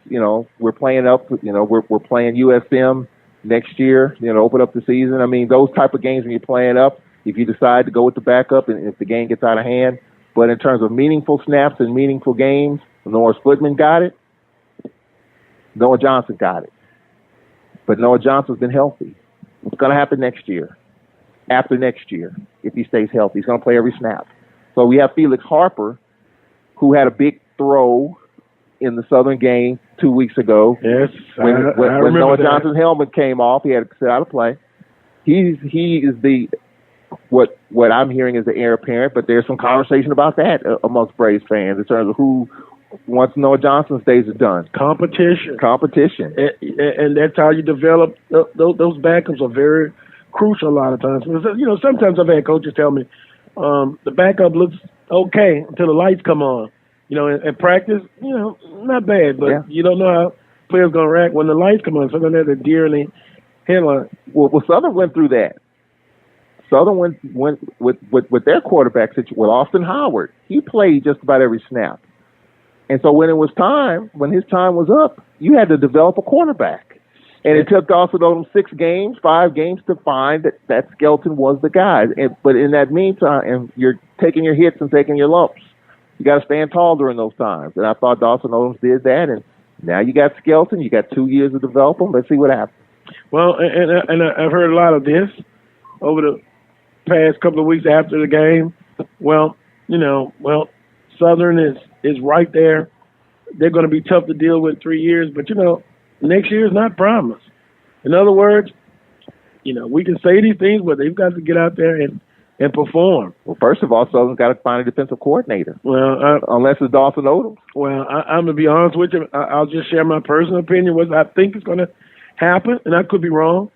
we're playing we're playing USM next year, open up the season. I mean, those type of games when you're playing up, if you decide to go with the backup and if the game gets out of hand. But in terms of meaningful snaps and meaningful games, Noah Splitman got it. Noah Johnson got it. But Noah Johnson's been healthy. It's going to happen next year. After next year, if he stays healthy, he's going to play every snap. So we have Felix Harper, who had a big throw in the Southern game 2 weeks ago. Yes, when Noah Johnson's helmet came off, he had to sit out of play. He is what I'm hearing is the heir apparent, but there's some conversation about that amongst Braves fans in terms of who, once Noah Johnson's days are done. Competition. And that's how you develop. Those backups are very crucial a lot of times. Sometimes I've had coaches tell me the backup looks okay until the lights come on. In practice, not bad, but you don't know how players going to react when the lights come on. So then there's a deer in the headline. Well, Southern went through that. Southern went with their quarterback situation with Austin Howard. He played just about every snap. And so when his time was up, you had to develop a cornerback. And it took Dawson Odom 5 games to find that Skelton was the guy. But in that meantime, you're taking your hits and taking your lumps. You got to stand tall during those times. And I thought Dawson Odom did that. And now you got Skelton. You got 2 years to develop him. Let's see what happens. Well, and I've heard a lot of this over the past couple of weeks after the game. Well, Southern is right there. They're going to be tough to deal with 3 years, but next year is not promised. In other words, we can say these things, but they've got to get out there and perform. Well, first of all, Southern's got to find a defensive coordinator. Well, unless it's Dawson Odom. Well, I'm going to be honest with you. I'll just share my personal opinion. What I think is going to happen, and I could be wrong.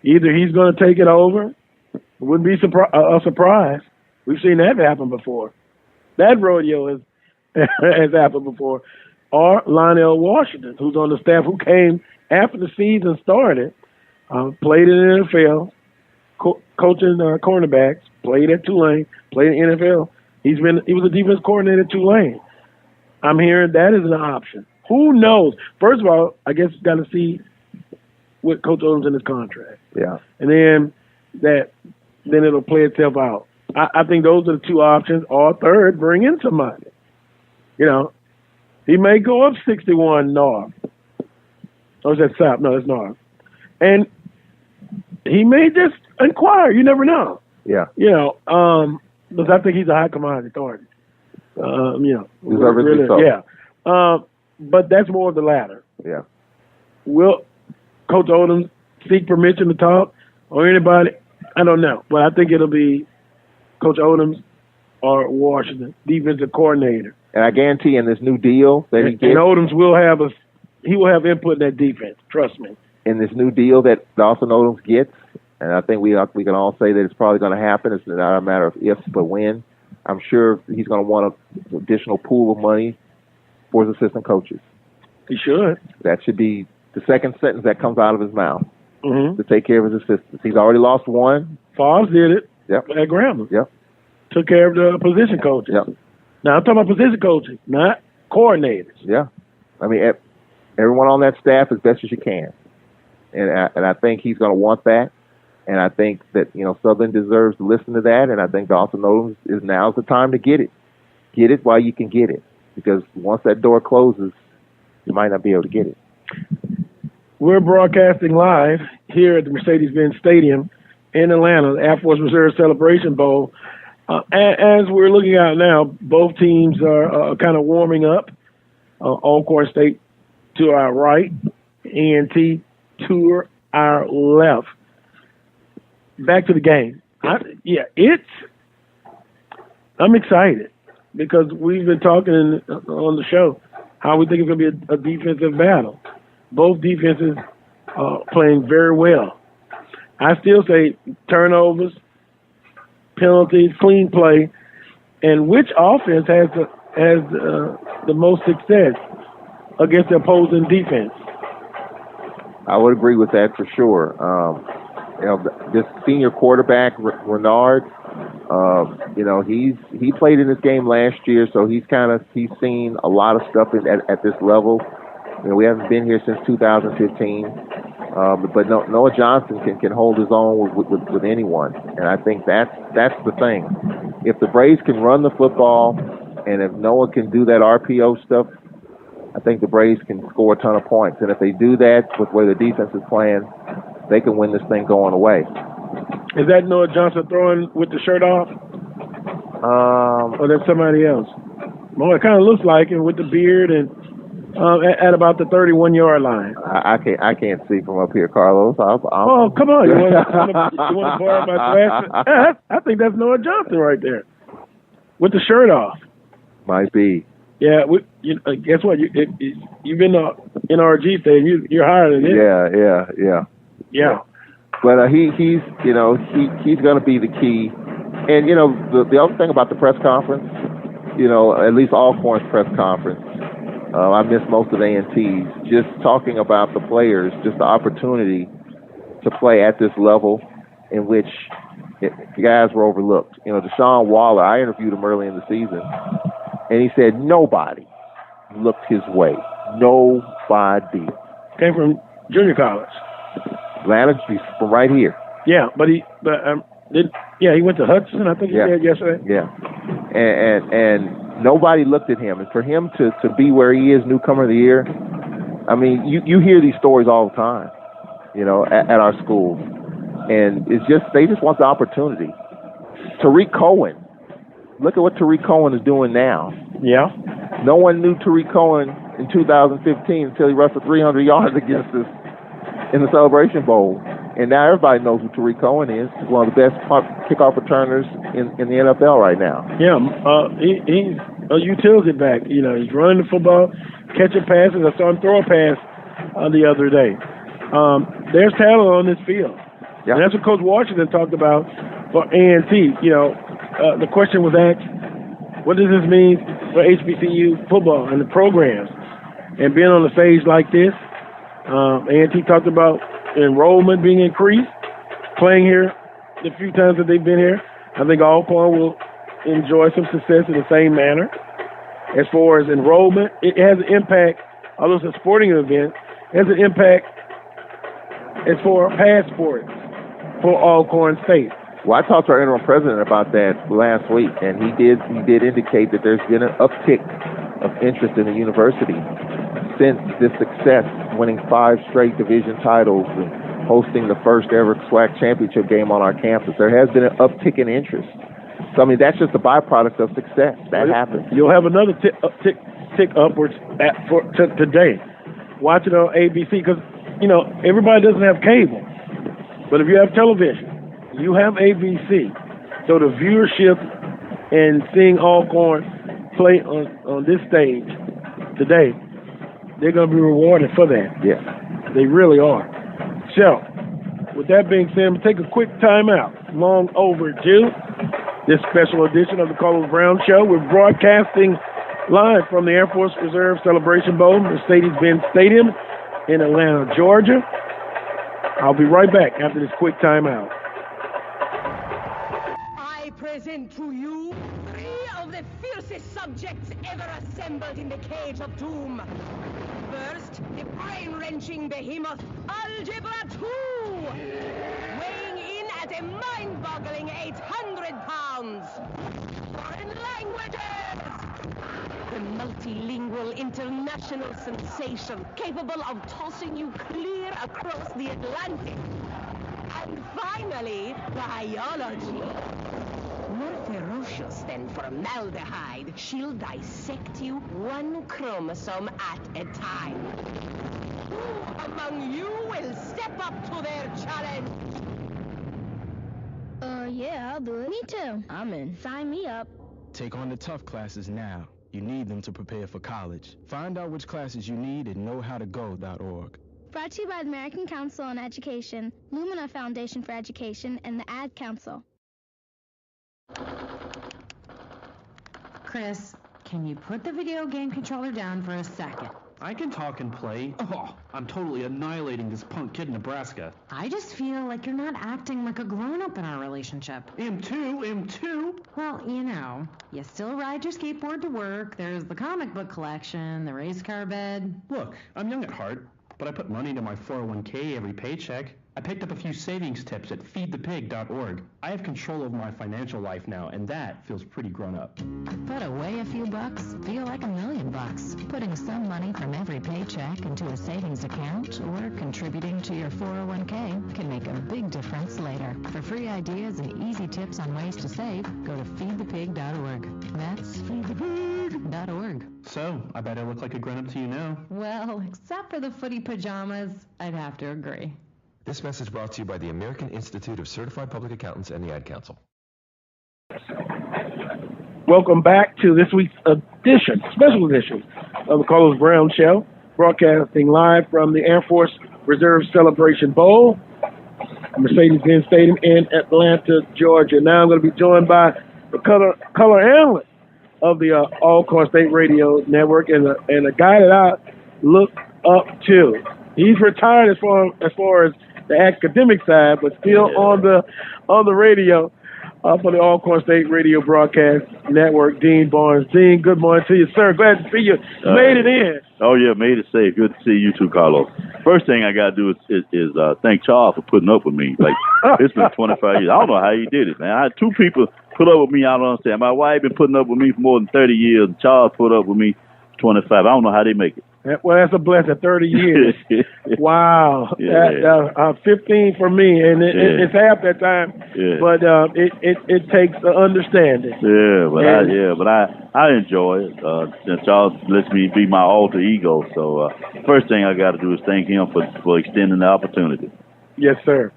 Either he's going to take it over. It wouldn't be a surprise. We've seen that happen before. That rodeo has happened before. Or Lionel Washington, who's on the staff, who came after the season started, played in the NFL, coaching cornerbacks, played at Tulane, played in the NFL. He was a defense coordinator at Tulane. I'm hearing that is an option. Who knows? First of all, I guess you got to see what Coach Odom's in his contract. Yeah. And then it'll play itself out. I think those are the two options. Or third, bring in somebody. He may go up 61 north. Or is that south? No, it's north. And he may just inquire. You never know. Yeah. Because I think he's a high commodity authority. Deservedly so. Yeah. But that's more of the latter. Yeah. Will Coach Odom seek permission to talk or anybody? I don't know. But I think it'll be Coach Odom or Washington, defensive coordinator. And I guarantee in this new deal that he gets, and Odoms will have input in that defense. Trust me. In this new deal that Dawson Odom gets, and I think we can all say that it's probably going to happen. It's not a matter of if, but when. I'm sure he's going to want an additional pool of money for his assistant coaches. He should. That should be the second sentence that comes out of his mouth. to take care of his assistants. He's already lost one. Fobbs did it Yep. at Grambling. Yep. Took care of the position coaches. Yep. Now, I'm talking about position coaching, not coordinators. Yeah. I mean, everyone on that staff as best as you can. And I think he's going to want that. And I think that, Southern deserves to listen to that. And I think Dawson knows now's the time to get it. Get it while you can get it. Because once that door closes, you might not be able to get it. We're broadcasting live here at the Mercedes-Benz Stadium in Atlanta, the Air Force Reserve Celebration Bowl. As we're looking out now, both teams are kind of warming up. Alcorn State to our right, A&T to our left. Back to the game. I'm excited because we've been talking on the show how we think it's going to be a defensive battle. Both defenses are playing very well. I still say turnovers, penalties, clean play, and which offense has the most success against the opposing defense? I would agree with that for sure. This senior quarterback, Renard, he played in this game last year, so he's seen a lot of stuff at this level. We haven't been here since 2015, but Noah Johnson can hold his own with anyone, and I think that's the thing. If the Braves can run the football, and if Noah can do that RPO stuff, I think the Braves can score a ton of points. And if they do that with where the defense is playing, they can win this thing going away. Is that Noah Johnson throwing with the shirt off? Or that's somebody else? Well, it kind of looks like it with the beard and at about the 31-yard line. I can't see from up here, Carlos. Oh, come on. You want to borrow my glasses? I think that's Noah Johnson right there with the shirt off. Might be. Yeah, guess what? You've been in NRG Stadium. You're higher than him. Yeah. But he's going to be the key. And the other thing about the press conference, at least Alcorn's press conference, I missed most of A&T's. Just talking about the players, just the opportunity to play at this level, in which the guys were overlooked. Deshaun Waller. I interviewed him early in the season. And he said nobody looked his way. Nobody. Came from junior college. Atlanta, he's from right here. Yeah, but he went to Hudson, I think he said yesterday. Yeah. And nobody looked at him. And for him to be where he is, newcomer of the year, I mean, you hear these stories all the time, at our schools. And they just want the opportunity. Tariq Cohen. Look at what Tariq Cohen is doing now. Yeah. No one knew Tariq Cohen in 2015 until he rushed for 300 yards against us in the Celebration Bowl. And now everybody knows who Tariq Cohen is. He's one of the best kickoff returners in the NFL right now. Yeah, he's a utility back. He's running the football, catching passes. I saw him throw a pass the other day. There's talent on this field. Yeah. And that's what Coach Washington talked about for A&T. The question was asked, what does this mean for HBCU football and the programs? And being on the stage like this, A&T talked about enrollment being increased, playing here the few times that they've been here. I think Alcorn will enjoy some success in the same manner. As far as enrollment, it has an impact, although it's a sporting event, it has an impact as far as passports for Alcorn State. Well, I talked to our interim president about that last week, and he did indicate that there's been an uptick of interest in the university since this success, winning 5 straight division titles and hosting the first ever SWAC championship game on our campus. There has been an uptick in interest. So, I mean, that's just a byproduct of success. That happens. You'll have another tick upwards today. Watch it on ABC because, everybody doesn't have cable. But if you have television, you have ABC. So the viewership and seeing Alcorn play on this stage today, they're going to be rewarded for that. Yeah. They really are. So, with that being said, I'm going to take a quick time out. Long overdue. This special edition of the Carlos Brown Show. We're broadcasting live from the Air Force Reserve Celebration Bowl, Mercedes-Benz Stadium in Atlanta, Georgia. I'll be right back after this quick timeout. I present to you 3 of the fiercest subjects ever assembled in the cage of doom. First, the brain-wrenching behemoth Algebra 2, weighing in at a mind-boggling 800 pounds. Foreign languages! The multilingual international sensation capable of tossing you clear across the Atlantic. And finally, biology. More ferocious than formaldehyde, she'll dissect you 1 chromosome at a time. Who among you will step up to their challenge? Yeah, I'll do it. Me too. I'm in. Sign me up. Take on the tough classes now. You need them to prepare for college. Find out which classes you need at knowhowtogo.org. Brought to you by the American Council on Education, Lumina Foundation for Education, and the Ad Council. Chris, can you put the video game controller down for a second? I can talk and play. Oh, I'm totally annihilating this punk kid in Nebraska. I just feel like you're not acting like a grown-up in our relationship. Am too. Well, you still ride your skateboard to work, there's the comic book collection, the race car bed. Look, I'm young at heart, but I put money into my 401k every paycheck. I picked up a few savings tips at feedthepig.org. I have control of my financial life now, and that feels pretty grown up. Put away a few bucks, feel like $1 million. Putting some money from every paycheck into a savings account or contributing to your 401k can make a big difference later. For free ideas and easy tips on ways to save, go to feedthepig.org. That's feedthepig.org. So, I bet I look like a grown-up to you now. Well, except for the footy pajamas, I'd have to agree. This message brought to you by the American Institute of Certified Public Accountants and the Ad Council. Welcome back to this week's special edition of the Carlos Brown Show, broadcasting live from the Air Force Reserve Celebration Bowl, Mercedes-Benz Stadium in Atlanta, Georgia. Now I'm going to be joined by the color analyst of the Alcorn State Radio Network and a guy that I look up to. He's retired as far as the academic side, but still on the radio for the Alcorn State Radio Broadcast Network. Dean Barnes. Dean, good morning to you, sir. Glad to see you. Made it in. Oh yeah, made it safe. Good to see you too, Carlos. First thing I got to do is thank Charles for putting up with me. Like it's been 25 years. I don't know how he did it, man. I had 2 people put up with me. I don't understand. My wife been putting up with me for more than 30 years. And Charles put up with me for 25. I don't know how they make it. Well, that's a blessing. 30 years. Wow. Yeah. 15 for me, and it's half that time. Yeah. But it takes understanding. But I enjoy it. And Charles lets me be my alter ego. So first thing I got to do is thank him for extending the opportunity. Yes, sir.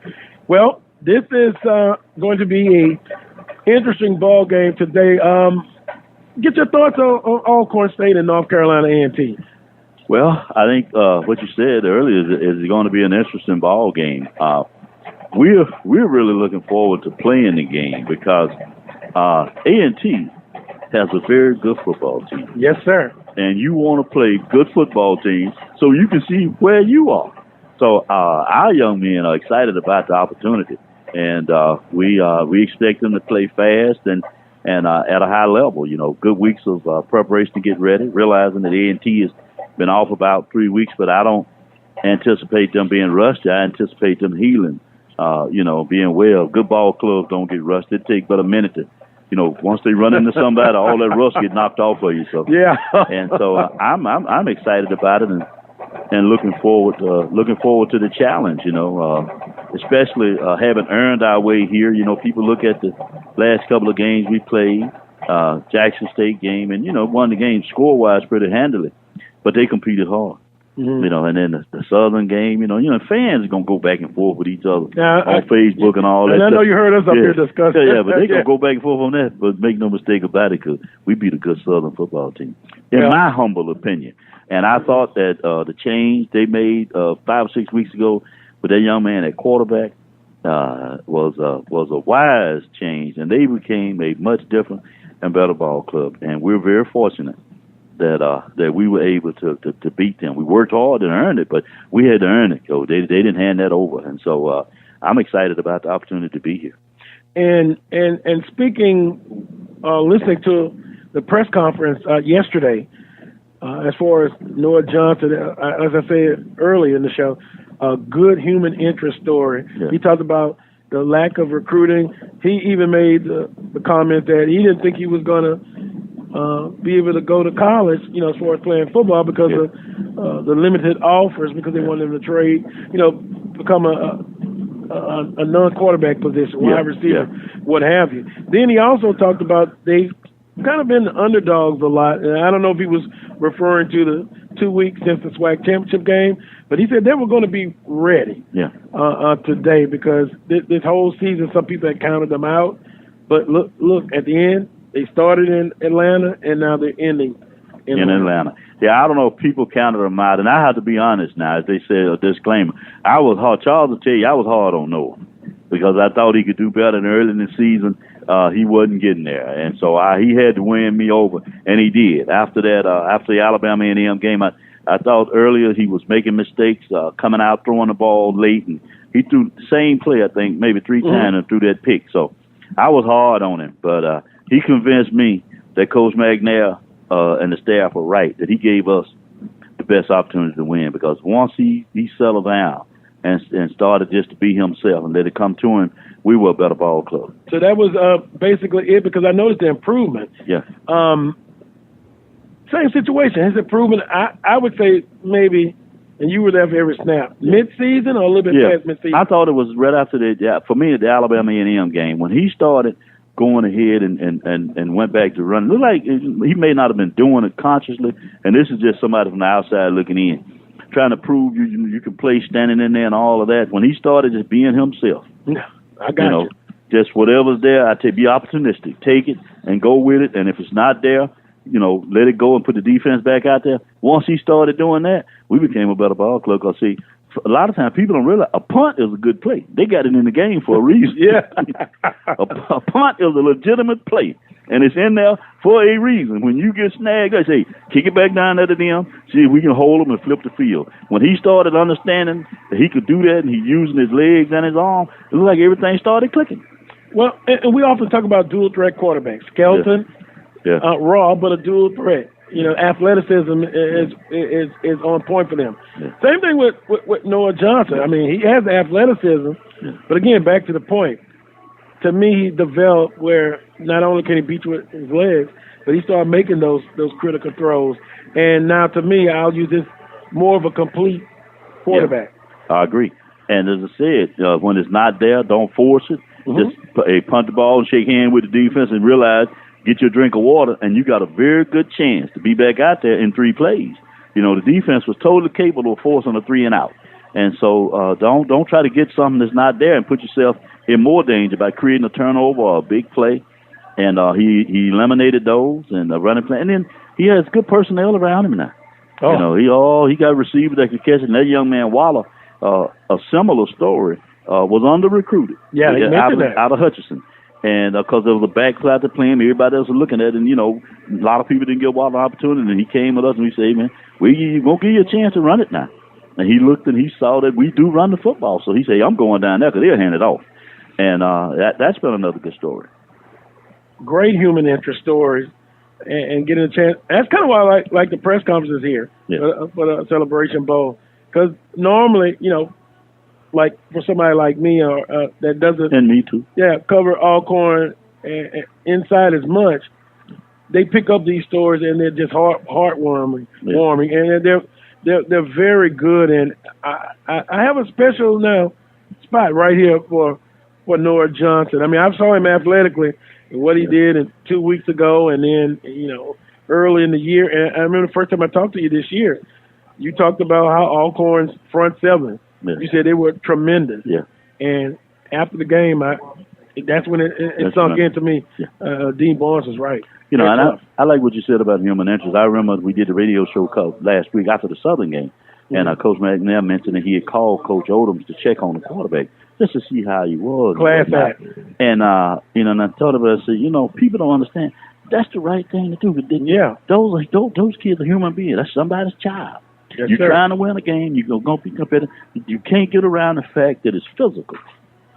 Well, this is going to be a interesting ball game today. Get your thoughts on Alcorn State and North Carolina A&T. Well, I think what you said earlier is going to be an interesting ball game. We're really looking forward to playing the game because A&T has a very good football team. Yes, sir. And you want to play good football teams so you can see where you are. So our young men are excited about the opportunity, and we expect them to play fast and at a high level. You know, good weeks of preparation to get ready, realizing that A&T has been off about 3 weeks, but I don't anticipate them being rushed. I anticipate them healing, being well. Good ball clubs don't get rushed. It takes but a minute to, once they run into somebody, all that rust get knocked off of you. So yeah, and so I'm excited about it and looking forward to the challenge. Especially having earned our way here. People look at the last couple of games we played, Jackson State game, and won the game score wise pretty handily. But they competed hard, and then the Southern game, fans are going to go back and forth with each other on Facebook and all that. And I know you heard us up here discussing. Yeah, but they're going to go back and forth on that. But make no mistake about it, because we beat a good Southern football team, in my humble opinion. And I thought that the change they made 5 or 6 weeks ago with that young man at quarterback was a wise change, and they became a much different and better ball club. And we're very fortunate that we were able to beat them. We worked hard and earned it, but we had to earn it, Coach. They didn't hand that over, and so I'm excited about the opportunity to be here. And speaking, listening to the press conference yesterday, as far as Noah Johnson, as I said earlier in the show, a good human interest story. Yeah. He talked about the lack of recruiting. He even made the comment that he didn't think he was going to be able to go to college, as far as playing football because of the limited offers, because they wanted him to trade, become a non-quarterback position, wide receiver, what have you. Then he also talked about they've kind of been the underdogs a lot, and I don't know if he was referring to the 2 weeks since the SWAC championship game, but he said they were going to be ready today because this whole season some people had counted them out, but look at the end, they started in Atlanta and now they're ending in Atlanta. Yeah, I don't know if people counted them out, and I have to be honest now, as they said, a disclaimer. I was hard. Charles will tell you, I was hard on Noah because I thought he could do better than early in the season. He wasn't getting there, and so he had to win me over, and he did. After that, after the Alabama A&M game, I thought earlier he was making mistakes, coming out, throwing the ball late, and he threw the same play, I think, maybe 3 times and threw that pick. So I was hard on him, but he convinced me that Coach McNair and the staff were right, that he gave us the best opportunity to win, because once he settled down and started just to be himself and let it come to him, we were a better ball club. So that was basically it, because I noticed the improvement. Yeah. Same situation. His improvement, I would say maybe, and you were there for every snap, mid-season or a little bit past mid-season? I thought it was right after for me, the Alabama A&M game, when he started going ahead and went back to run. It looked like he may not have been doing it consciously, and this is just somebody from the outside looking in, trying to prove you can play standing in there and all of that. When he started just being himself, I got you. Just whatever's there, I tell you, be opportunistic. Take it and go with it, and if it's not there, let it go and put the defense back out there. Once he started doing that, we became a better ball club. Because, see, a lot of times people don't realize a punt is a good play. They got it in the game for a reason. A punt is a legitimate play, and it's in there for a reason. When you get snagged, I say, kick it back down there to them, see if we can hold them and flip the field. When he started understanding that he could do that and he's using his legs and his arm, it looked like everything started clicking. Well, and we often talk about dual threat quarterbacks. Skelton, raw, but a dual threat. Athleticism is on point for them. Same thing with Noah Johnson. I mean, he has athleticism, but again, back to the point. To me, he developed where not only can he beat you with his legs, but he started making those critical throws. And now, to me, I'll use this more of a complete quarterback. Yeah, I agree. And as I said, when it's not there, don't force it. Just punt the ball and shake hands with the defense and realize, get your drink of water, and you got a very good chance to be back out there in 3 plays. The defense was totally capable of forcing a 3 and out. And so don't try to get something that's not there and put yourself in more danger by creating a turnover or a big play. And he eliminated those and the running play. And then he has good personnel around him now. He got receivers that could catch it. And that young man, Waller, a similar story, was under-recruited. Yeah, he mentioned that. Out of Hutchinson. And because there was a backslide to play him, everybody else was looking at it. And, a lot of people didn't give Waller an opportunity. And he came with us and we said, hey, man, we're going to give you a chance to run it now. And he looked and he saw that we do run the football. So he said, I'm going down there because they'll hand it off. And that's been another good story. Great human interest stories and getting a chance. That's kind of why I like the press conferences here for the Celebration Bowl. Because normally, like for somebody like me that doesn't, and me too, cover Alcorn and inside as much, they pick up these stories and they're just heartwarming, warming, and they're very good. And I have a special spot right here for Noah Johnson. I mean, I saw him athletically and what he did 2 weeks ago, and then early in the year. And I remember the first time I talked to you this year, you talked about how Alcorn's front seven. Yeah. You said they were tremendous. Yeah. And after the game, that's when it sunk into me. Yeah. Dean Barnes was right. And I like what you said about human interest. I remember we did the radio show last week after the Southern game, and Coach McNair mentioned that he had called Coach Odoms to check on the quarterback just to see how he was. Class act. And, and I told him, I said, people don't understand. that's the right thing to do. Yeah. Those kids are human beings. That's somebody's child. Yes, You're sir. trying to win a game. You're going to be competitive. You can't get around the fact that it's physical.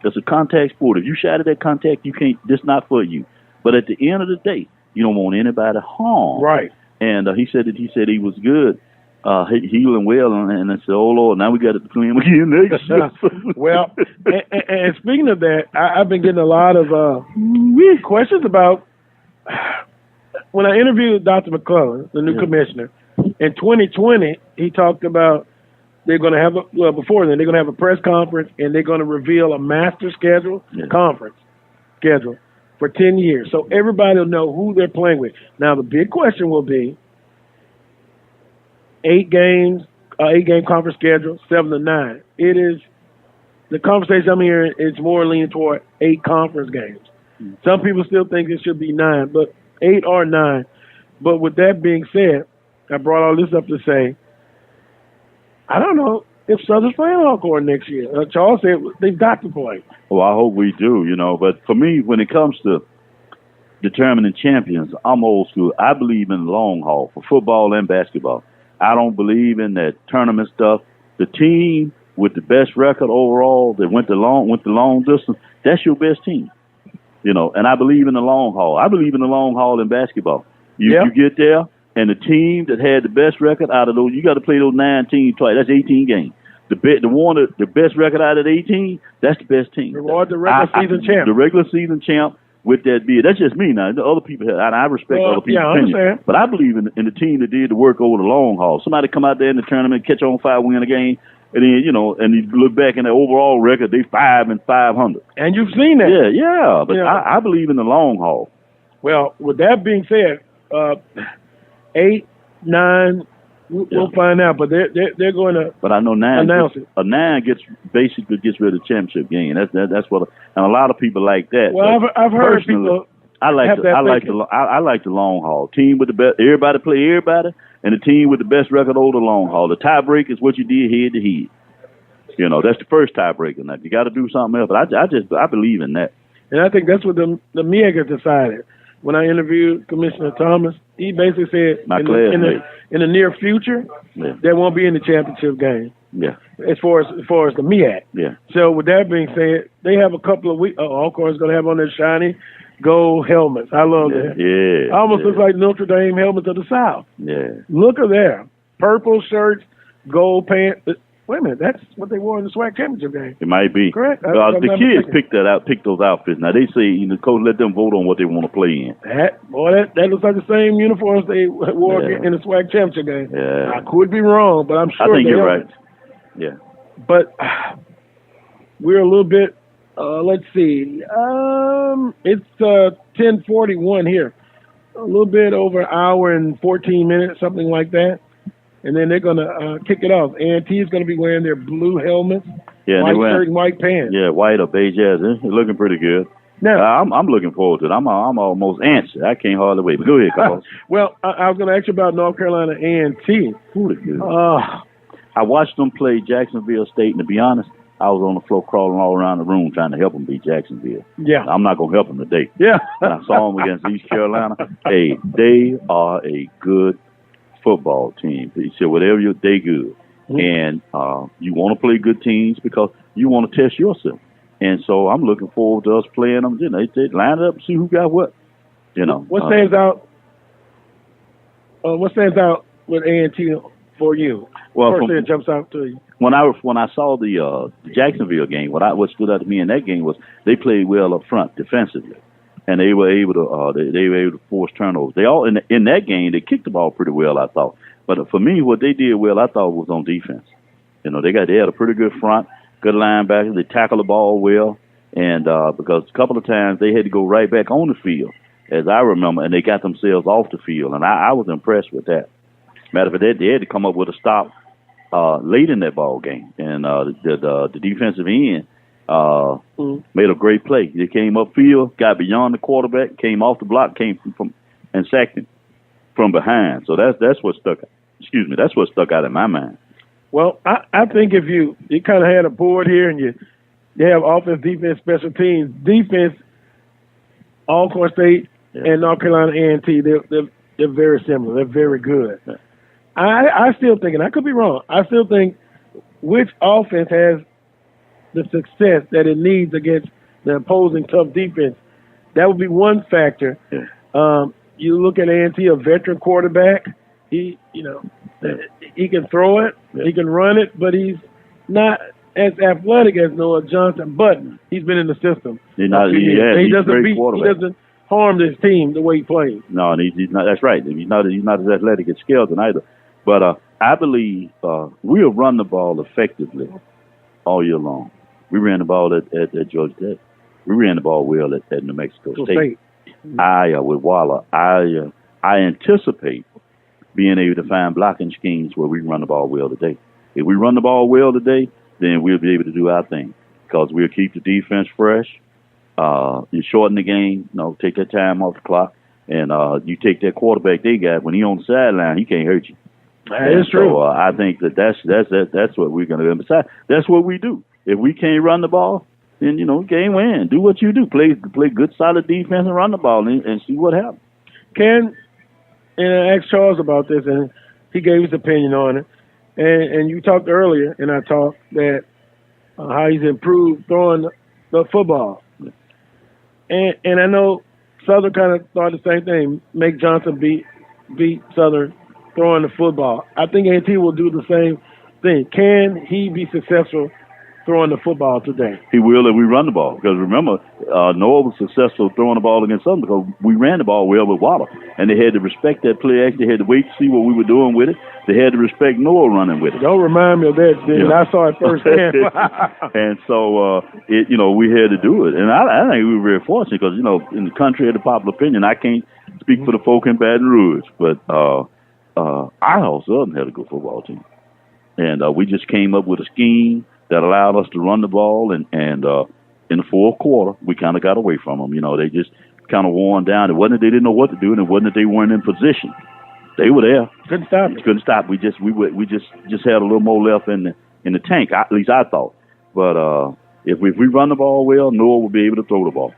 It's a contact sport. If you shot at that contact, you can't. That's not for you. But at the end of the day, you don't want anybody harmed. Right. And he said he was good, healing well. And I said, oh Lord, now we got to play him again next year. Well, and speaking of that, I've been getting a lot of questions about when I interviewed Dr. McClellan, the new commissioner. In 2020, he talked about they're going to have before then they're going to have a press conference and they're going to reveal a master schedule conference schedule for 10 years, so everybody will know who they're playing with. Now the big question will be 8 game conference schedule, 7 to 9. It is the conversation I'm hearing is more leaning toward 8 conference games. Some people still think it should be 9, but 8 or 9. But with that being said, I brought all this up to say, I don't know if Southern's playing Alcorn next year. Charles said they've got to play. Well, I hope we do, But for me, when it comes to determining champions, I'm old school. I believe in the long haul for football and basketball. I don't believe in that tournament stuff. The team with the best record overall that went the long distance, that's your best team. And I believe in the long haul. I believe in the long haul in basketball. You get there, and the team that had the best record out of those, you got to play those 9 teams twice. That's 18 games. The best record out of the 18, that's the best team. Reward the regular season champ. The regular season champ with that bid. That's just me now. The other people, and I respect other people's opinion. Understand. But I believe in the team that did the work over the long haul. Somebody come out there in the tournament, catch on fire, win a game, and then and you look back in the overall record, they 5-500. And you've seen that. Yeah. But I believe in the long haul. Well, with that being said, 8, 9, we'll find out. But they're going to. But I know 9 announce it. A 9 gets rid of the championship game. That's what. And a lot of people like that. Well, I've heard people. I like the long haul team with the best. Everybody play everybody, and the team with the best record over the long haul. The tiebreaker is what you did head to head. That's the first tiebreaker. Now you got to do something else. But I believe in that. And I think that's what the MEAC has decided. When I interviewed Commissioner Thomas, he basically said in the near future, there won't be any championship game. Yeah. As far as the MEAC. Yeah. So with that being said, they have a couple of weeks. Alcorn's going to have on their shiny gold helmets. I love that. Yeah. Almost looks like Notre Dame helmets of the South. Yeah. Look at there. Purple shirts, gold pants. Wait a minute, that's what they wore in the SWAC championship game. It might be. Correct. The kids picked those outfits. Now they say coach let them vote on what they want to play in. That looks like the same uniforms they wore in the SWAC championship game. Yeah. I could be wrong, but I'm sure. I think you're right. Yeah. But we're a little bit. Let's see. It's 10:41 here. A little bit over an hour and 14 minutes, something like that. And then they're going to kick it off. A&T is going to be wearing their blue helmets, white shirt, and white pants. Yeah, white or beige. Yeah, they're looking pretty good. Now, I'm looking forward to it. I'm almost anxious. I can't hardly wait. But go ahead, Carlos. Well, I was going to ask you about North Carolina A&T. I watched them play Jacksonville State, and to be honest, I was on the floor crawling all around the room trying to help them beat Jacksonville. Yeah. I'm not going to help them today. Yeah. I saw them against East Carolina. Hey, they are a good football team. He said, whatever they good. Mm-hmm. And you want to play good teams because you want to test yourself. And so I'm looking forward to us playing them. They line it up and see who got what. What stands out? What stands out with A&T for you? Well, first thing that jumps out to you. When I saw the Jacksonville game, what stood out to me in that game was they played well up front defensively, and they were able to force turnovers. They all in that game they kicked the ball pretty well, I thought. But for me, what they did well, I thought was on defense. They had a pretty good front, good linebackers. They tackled the ball well, and because a couple of times they had to go right back on the field, as I remember, and they got themselves off the field, and I was impressed with that. Matter of fact, they had to come up with a stop late in that ball game, and the defensive end made a great play. They came upfield, got beyond the quarterback, came off the block, came from and sacked him from behind. So that's what stuck. That's what stuck out in my mind. Well, I think if you kind of had a board here and you have offense, defense, special teams. Defense, Alcorn State and North Carolina A&T, they're very similar. They're very good. I still think, and I could be wrong, I still think which offense has the success that it needs against the opposing tough defense. That would be one factor. You look at A&T, a veteran quarterback. He can throw it, he can run it, but he's not as athletic as Noah Johnson. But he's been in the system. He doesn't harm his team the way he plays. No, and he's not. That's right. He's not as athletic as Skelton either. But I believe we have run the ball effectively all year long. We ran the ball at Georgia Tech. We ran the ball well at New Mexico State. With Waller, I anticipate being able to find blocking schemes where we can run the ball well today. If we run the ball well today, then we'll be able to do our thing because we'll keep the defense fresh. You shorten the game, take that time off the clock, and you take that quarterback they got. When he on the sideline, he can't hurt you. That is true. So I think that's what we're going to do. Besides, that's what we do. If we can't run the ball, then game win. Do what you do. Play good, solid defense and run the ball and see what happens. And I asked Charles about this, and he gave his opinion on it. And you talked earlier, and I talked that how he's improved throwing the football. And I know Southern kind of thought the same thing. Make Johnson beat Southern throwing the football. I think A&T will do the same thing. Can he be successful throwing the football today? He will if we run the ball. Because remember, Noah was successful throwing the ball against Southern because we ran the ball well with Waller. And they had to respect that play action. They had to wait to see what we were doing with it. They had to respect Noah running with it. Don't remind me of that, dude. I saw it firsthand. And so, we had to do it. And I think we were very fortunate because, in the country of the popular opinion, I can't speak for the folk in Baton Rouge, but Idaho Southern had a good football team. And we just came up with a scheme that allowed us to run the ball, and in the fourth quarter, we kind of got away from them. They just kind of worn down. It wasn't that they didn't know what to do, and it wasn't that they weren't in position. They were there. Couldn't stop it. Couldn't stop. We just had a little more left in the tank. At least I thought. But if we run the ball well, Noah will be able to throw the ball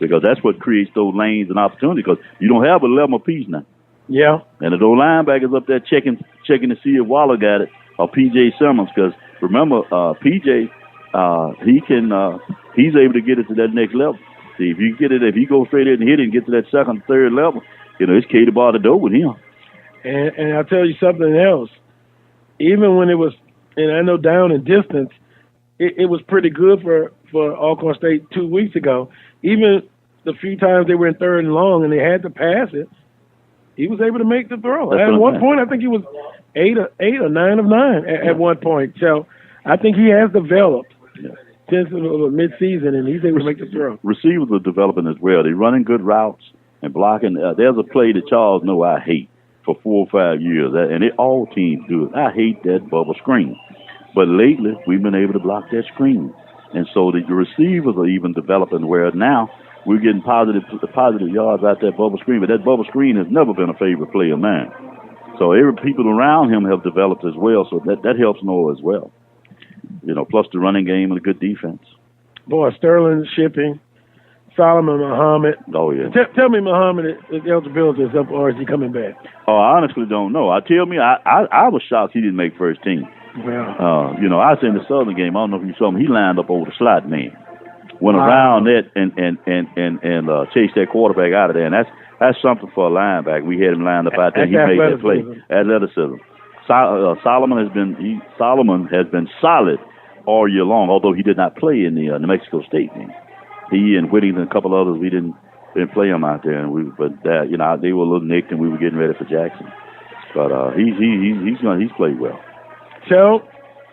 because that's what creates those lanes and opportunity. Because you don't have 11 apiece now. Yeah. And if those linebackers up there checking to see if Waller got it or P.J. Simmons, because remember, P.J. He's able to get it to that next level. See, if you get it, if he goes straight in and hit it and get to that second, third level, it's K to bar the door with him. And I'll tell you something else. Even when it was, and I know down in distance, it was pretty good for Alcorn State 2 weeks ago. Even the few times they were in third and long and they had to pass it, he was able to make the throw. At one point, I think he was 8 or 9 of 9 at one point. So I think he has developed since mid-season, and he's able to make the throw. Receivers are developing as well. They're running good routes and blocking. There's a play that Charles know I hate for 4 or 5 years, and all teams do it. I hate that bubble screen. But lately, we've been able to block that screen. And so the receivers are even developing where now we're getting positive yards out that bubble screen. But that bubble screen has never been a favorite play of mine. So every people around him have developed as well. So that helps Noah as well. Plus the running game and a good defense. Boy, Sterling Shipping, Solomon Muhammad. Oh, yeah. Tell me Muhammad, his eligibility is up, or is he coming back? Oh, I honestly don't know. I was shocked he didn't make first team. Well, I was in the Southern game. I don't know if you saw him. He lined up over the slot man, went around that and chased that quarterback out of there. And that's something for a linebacker. We had him lined up out there. He made that play. Athleticism. Solomon has been solid all year long, although he did not play in the New Mexico State game. He and Whittington and a couple others, we didn't play him out there, and they were a little nicked, and we were getting ready for Jackson. But he's played well. So,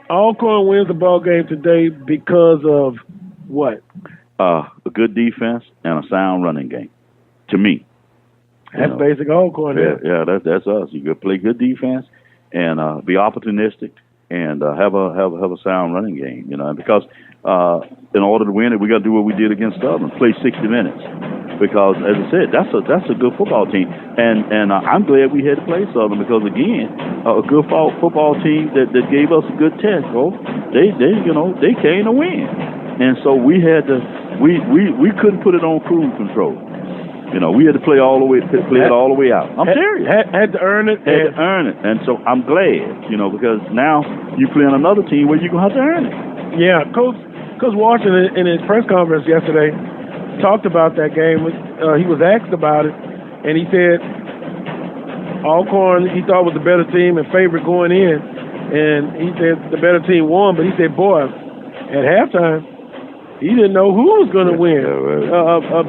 Alcorn wins the ball game today because of what? A good defense and a sound running game. To me, that's basic Alcorn. Yeah, that's us. You got to play good defense and be opportunistic and have a sound running game. Because in order to win it, we got to do what we did against Southern, play 60 minutes. Because as I said, that's a good football team, and I'm glad we had to play Southern because again, a good football team that gave us a good test. Bro, they came to win, and so we had to we couldn't put it on cruise control. You know, we had to play it all the way out. I'm serious. Had to earn it. Had to earn it. And so I'm glad, you know, because now you play on another team where you're going to have to earn it. Yeah, Coach Washington in his press conference yesterday talked about that game. He was asked about it, and he said Alcorn he thought was the better team and favorite going in, and he said the better team won, but he said, boy, at halftime, he didn't know who was going to win,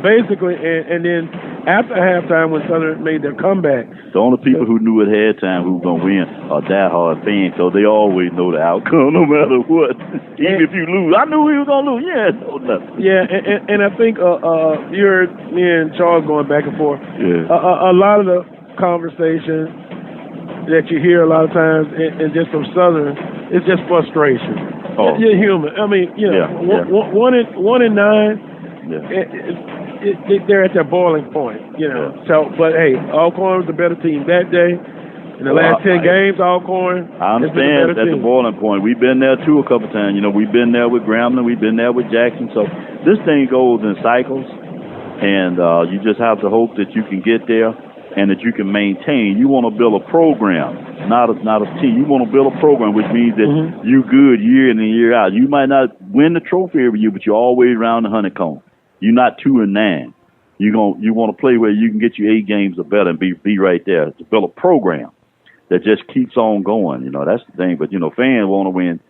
basically. And then after halftime, when Southern made their comeback, the only people who knew at halftime who was going to win are diehard fans, so they always know the outcome no matter what. Even if you lose, I knew he was going to lose. Yeah, no nothing. Yeah, and I think you heard me and Charles going back and forth. Yeah. A lot of the conversations that you hear a lot of times, and just from Southern, it's just frustration. Oh. You're human. I mean, you know, one in 9, they're at their boiling point, you know. So, but hey, Alcorn was the better team that day. In the last 10 games, Alcorn. I understand at the boiling point. We've been there too a couple times. You know, we've been there with Grambling, we've been there with Jackson. So this thing goes in cycles, and you just have to hope that you can get there and that you can maintain. You want to build a program, not a team. You want to build a program, which means that you good year in and year out. You might not win the trophy every year, but you're always around the honeycomb. You're not 2-9. You want to play where you can get you 8 games or better and be right there. To build a program that just keeps on going. You know, that's the thing. But, you know, fans want to win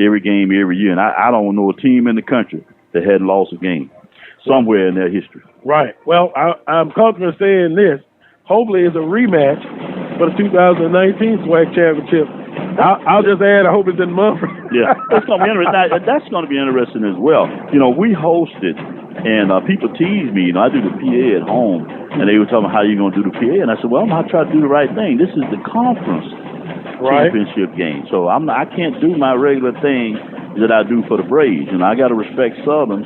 every game every year. And I don't know a team in the country that hadn't lost a game somewhere in their history. Right. Well, I'm comfortable saying this. Hopefully it's a rematch for the 2019 SWAC championship. I'll just add, I hope it's in Mumford. Yeah, it's going to be interesting. That's going to be interesting as well. You know, we hosted, and people tease me. You know, I do the PA at home, and they were talking about how you're going to do the PA, and I said, well, I'm going to try to do the right thing. This is the conference championship game, so I can't do my regular thing that I do for the Braves. And I got to respect Southern,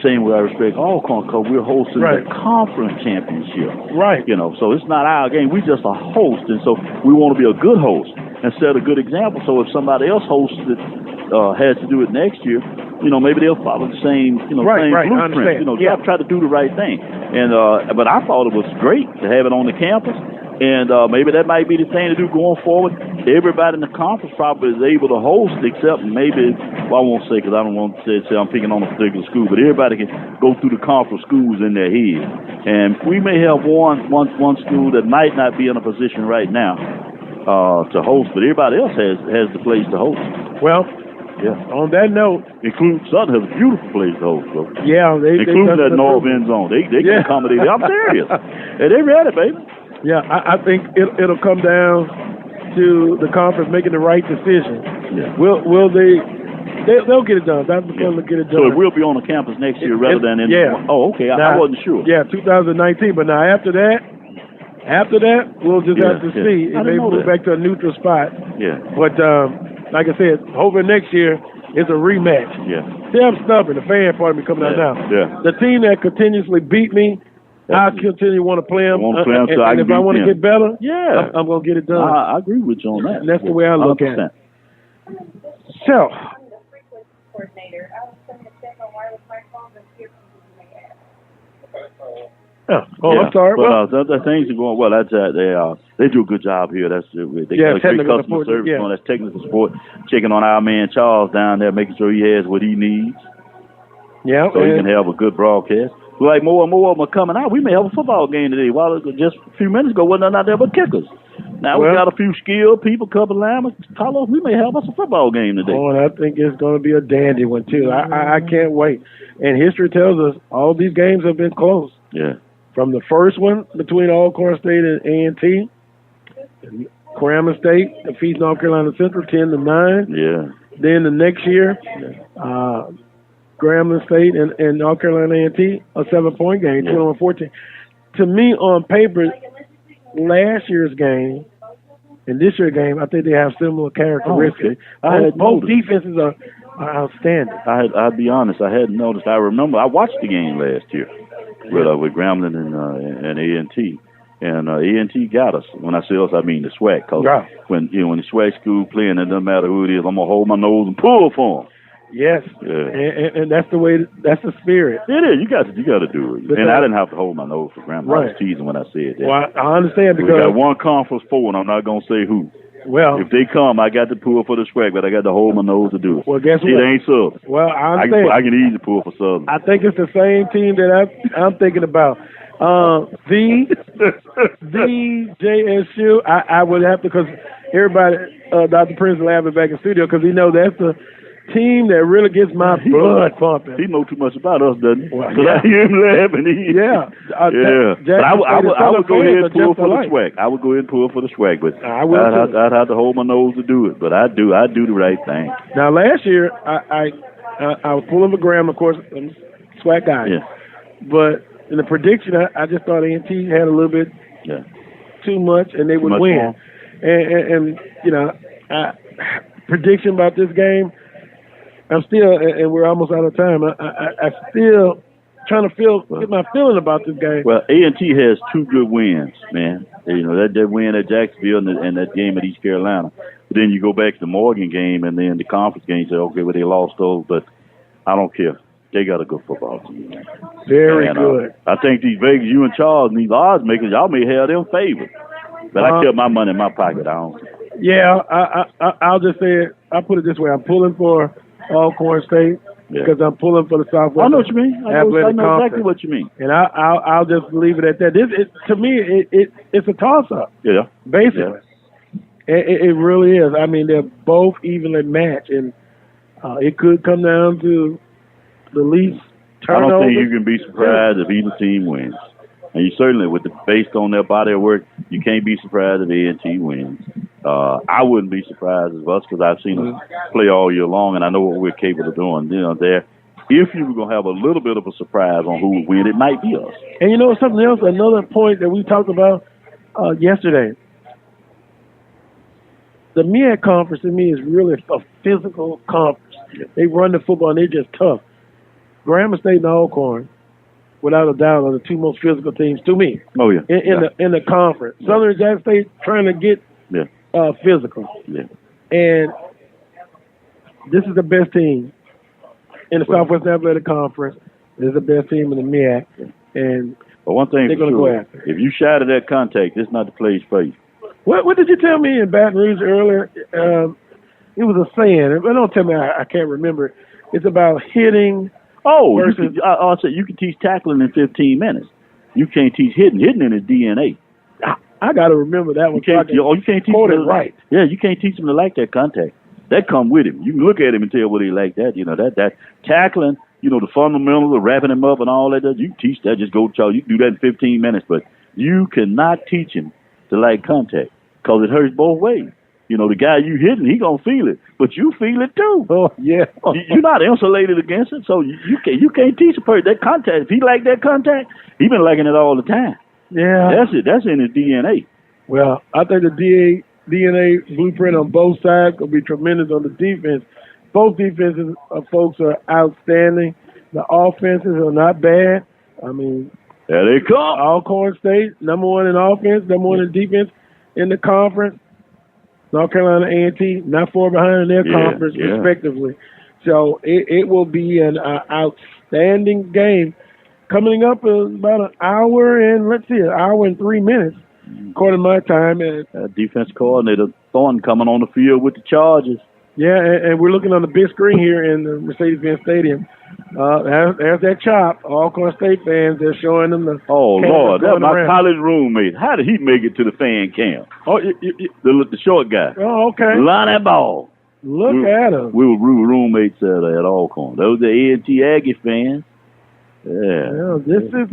same way I respect Alcorn, because we're hosting the conference championship. Right. You know, so it's not our game. We're just a host, and so we want to be a good host and set a good example. So if somebody else hosts it, has to do it next year, you know, maybe they'll follow the same, same blueprint. You know, try to do the right thing. And but I thought it was great to have it on the campus. And maybe that might be the thing to do going forward. Everybody in the conference probably is able to host, except maybe, well, I won't say because I don't want to say I'm picking on a particular school, but everybody can go through the conference schools in their head. And we may have one school that might not be in a position right now to host, but everybody else has the place to host. Well, on that note, including Southern has a beautiful place to host, bro. Yeah, including that north end zone. They can accommodate it. I'm serious. And they're ready, baby. Yeah, I think it'll come down to the conference making the right decision. Yeah. Will they'll get it done. Dr. McCullough will get it done. So it will be on the campus next year rather than in Oh, okay. I wasn't sure. Yeah, 2019. But now after that, we'll just have to see. It may move back to a neutral spot. Yeah. But like I said, hoping next year it's a rematch. Yeah. See, I'm stubborn. The fan part of me coming out now. Yeah. The team that continuously beat me, I continue to want to play them. And if I want to get better, I'm going to get it done. I agree with you on that. And that's the way I look at it. So. I'm sorry. Well, the things are going well. That's they do a good job here. That's they got a great customer service on. That's technical support. Checking on our man Charles down there, making sure he has what he needs. Yeah, so he can have a good broadcast. Like more and more of them are coming out. We may have a football game today. While just a few minutes ago, wasn't nothing out there but kickers. Now we got a few skilled people, couple linemen. Carlos, we may have us a football game today. Oh, and I think it's going to be a dandy one too. I can't wait. And history tells us all these games have been close. Yeah. From the first one between Alcorn State and A&T, Grambling State defeats North Carolina Central 10-9. Yeah. Then the next year, Grambling State and North Carolina A&T, a 7-point game, 21-14. To me, on paper, last year's game and this year's game, I think they have similar characteristics. Oh, okay. Both defenses are outstanding. I'd be honest, I hadn't noticed. I remember I watched the game last year with Grambling and A&T. And A&T got us. When I say us, I mean the SWAC. Cause when the SWAC school playing, it doesn't matter who it is, I'm gonna hold my nose and pull for them. Yes. Yeah. And that's the way. That's the spirit. It is. You got to do it. But and I didn't have to hold my nose for grandma. Right. I was teasing when I said that. Well, I understand We because got one conference four, and I'm not gonna say who. Well, if they come, I got to pull for the SWAC, but I got to hold my nose to do it. Well, guess See, what? it ain't Southern. Well, I understand. I can easily pull for Southern. I think it's the same team that I'm thinking about. The JSU. I would have to, because everybody, Dr. Prince laughing back in the studio because he knows that's the team that really gets my blood pumping. He knows too much about us, doesn't he? Well, so I hear him laughing. Yeah. But I would go ahead and pull for the SWAC. I would go ahead and pull for the SWAC, but I'd have to hold my nose to do it. But I do the right thing. Now, last year, I was pulling for Graham, of course, I'm a SWAC guy. Yeah. But in the prediction, I just thought A&T had a little bit too much, and they would win. And you know, prediction about this game, I'm still, and we're almost out of time. I still trying to get my feeling about this game. Well, A&T has two good wins, man. You know, that win at Jacksonville and that game at East Carolina. But then you go back to the Morgan game and then the conference game. You say, okay, well, they lost those, but I don't care. They got a good football team. Very good. I think these Vegas, you and Charles, and these odds makers, y'all may have them favored. But I kept my money in my pocket. I don't. Yeah, I'll just say it. I'll put it this way. I'm pulling for Alcorn State because I'm pulling for the Southwest. I know what you mean. I know exactly what you mean. And I'll just leave it at that. To me, it's a toss-up. Yeah. Basically. Yeah. It really is. I mean, they're both evenly matched, and it could come down to the least turnover. I don't think you can be surprised if either team wins. And you certainly, based on their body of work, you can't be surprised if A&T wins. I wouldn't be surprised as well because I've seen us play all year long, and I know what we're capable of doing. You know, if you were going to have a little bit of a surprise on who would win, it might be us. And you know something else? Another point that we talked about yesterday. The MEAC conference to me is really a physical conference. They run the football and they're just tough. Grambling State and Alcorn, without a doubt, are the two most physical teams to me. Oh yeah. In the conference, Southern Jackson State trying to get physical. Yeah. And this is the best team in the Southwest Athletic Conference. This is the best team in the MEAC. And but one thing they're going to go after. If you shy to that contact, it's not the place for you. What did you tell me in Baton Rouge earlier? It was a saying. Don't tell me I can't remember. It's about hitting. Oh, I said you can teach tackling in 15 minutes. You can't teach hitting. Hitting in his DNA. I got to remember that one. You can't teach them it right. Yeah, you can't teach them to like that contact. That come with him. You can look at him and tell whether he like that. You know that tackling. You know the fundamentals of wrapping him up and all that. You teach that. Just go to Charles. You can do that in 15 minutes, but you cannot teach him to like contact because it hurts both ways. You know, the guy you hitting, he gonna feel it, but you feel it too. Oh yeah, you're not insulated against it, so you can't teach a person that contact. If he like that contact, he been liking it all the time. Yeah, that's it. That's in his DNA. Well, I think the DNA blueprint on both sides will be tremendous on the defense. Both defenses folks are outstanding. The offenses are not bad. I mean, there they come. Alcorn State, number one in offense, number one in defense in the conference. North Carolina A&T, not far behind in their conference, respectively. So it will be an outstanding game. Coming up in about an hour and 3 minutes, according to my time. Defense coordinator Thornton coming on the field with the Chargers. Yeah, and we're looking on the big screen here in the Mercedes-Benz Stadium. There's that chop. Alcorn State fans, they're showing them the. Oh, Lord, that's my college roommate. How did he make it to the fan camp? Oh, the short guy. Oh, okay. Lonnie Ball. Look at him. We were roommates at Alcorn. Those are A&T Aggie fans. Yeah. This is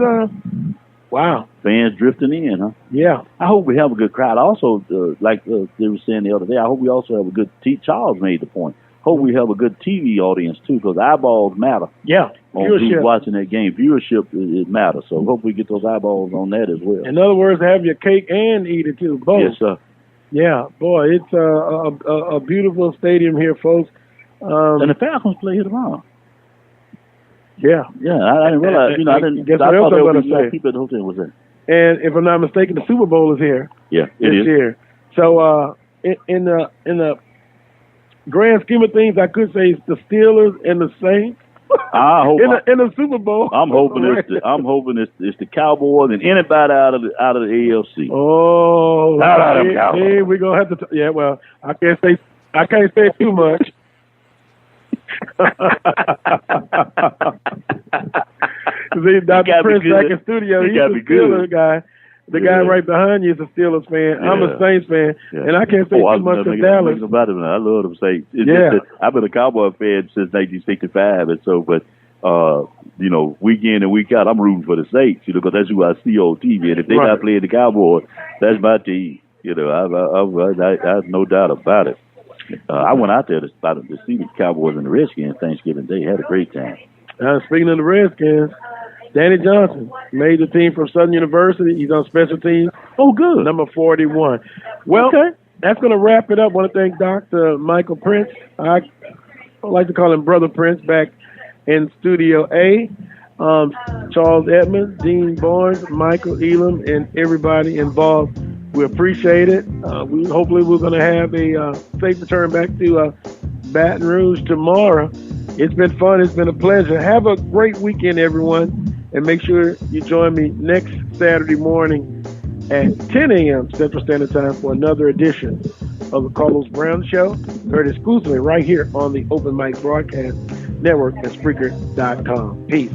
wow. Fans drifting in, huh? Yeah. I hope we have a good crowd. Also, like they were saying the other day, I hope we also have a good Charles made the point. Hope we have a good TV audience too, because eyeballs matter. Yeah. On who's watching that game, viewership it matters. So hope we get those eyeballs on that as well. In other words, have your cake and eat it too, both. Yes, sir. Yeah, boy, it's a beautiful stadium here, folks. And the Falcons play here tomorrow. Yeah. Yeah, I didn't realize. I didn't. Guess I what else thought I'm there going would to be say? people at the hotel. Was there? And if I'm not mistaken, the Super Bowl is here. Yeah, this year. So in the grand scheme of things, I could say it's the Steelers and the Saints. I hope in the Super Bowl. I'm hoping it's the Cowboys and anybody out of the AFC. Oh, Cowboys. We're gonna have to. Yeah, well, I can't say too much. See, Dr. Prince back in studio. He's a Steelers guy. The guy right behind you is a Steelers fan. I'm a Saints fan, and I can't say too much to Dallas. I love them Saints. I've been a Cowboy fan since 1965, and so, but week in and week out, I'm rooting for the Saints, because that's who I see on TV. And if they're not playing the Cowboys, that's my team. I have no doubt about it. I went out there to see the Cowboys and the Redskins Thanksgiving Day. Had a great time. Speaking of the Redskins, Danny Johnson made the team from Southern University. He's on special teams. Oh, good. Number 41. Well, that's going to wrap it up. I want to thank Dr. Michael Prince. I like to call him Brother Prince, back in Studio A. Charles Edmonds, Dean Barnes, Michael Elam, and everybody involved. We appreciate it. Hopefully we're going to have a safe return back to Baton Rouge tomorrow. It's been fun. It's been a pleasure. Have a great weekend, everyone. And make sure you join me next Saturday morning at 10 a.m. Central Standard Time for another edition of the Carlos Brown Show, heard exclusively right here on the Open Mic Broadcast Network at Spreaker.com. Peace.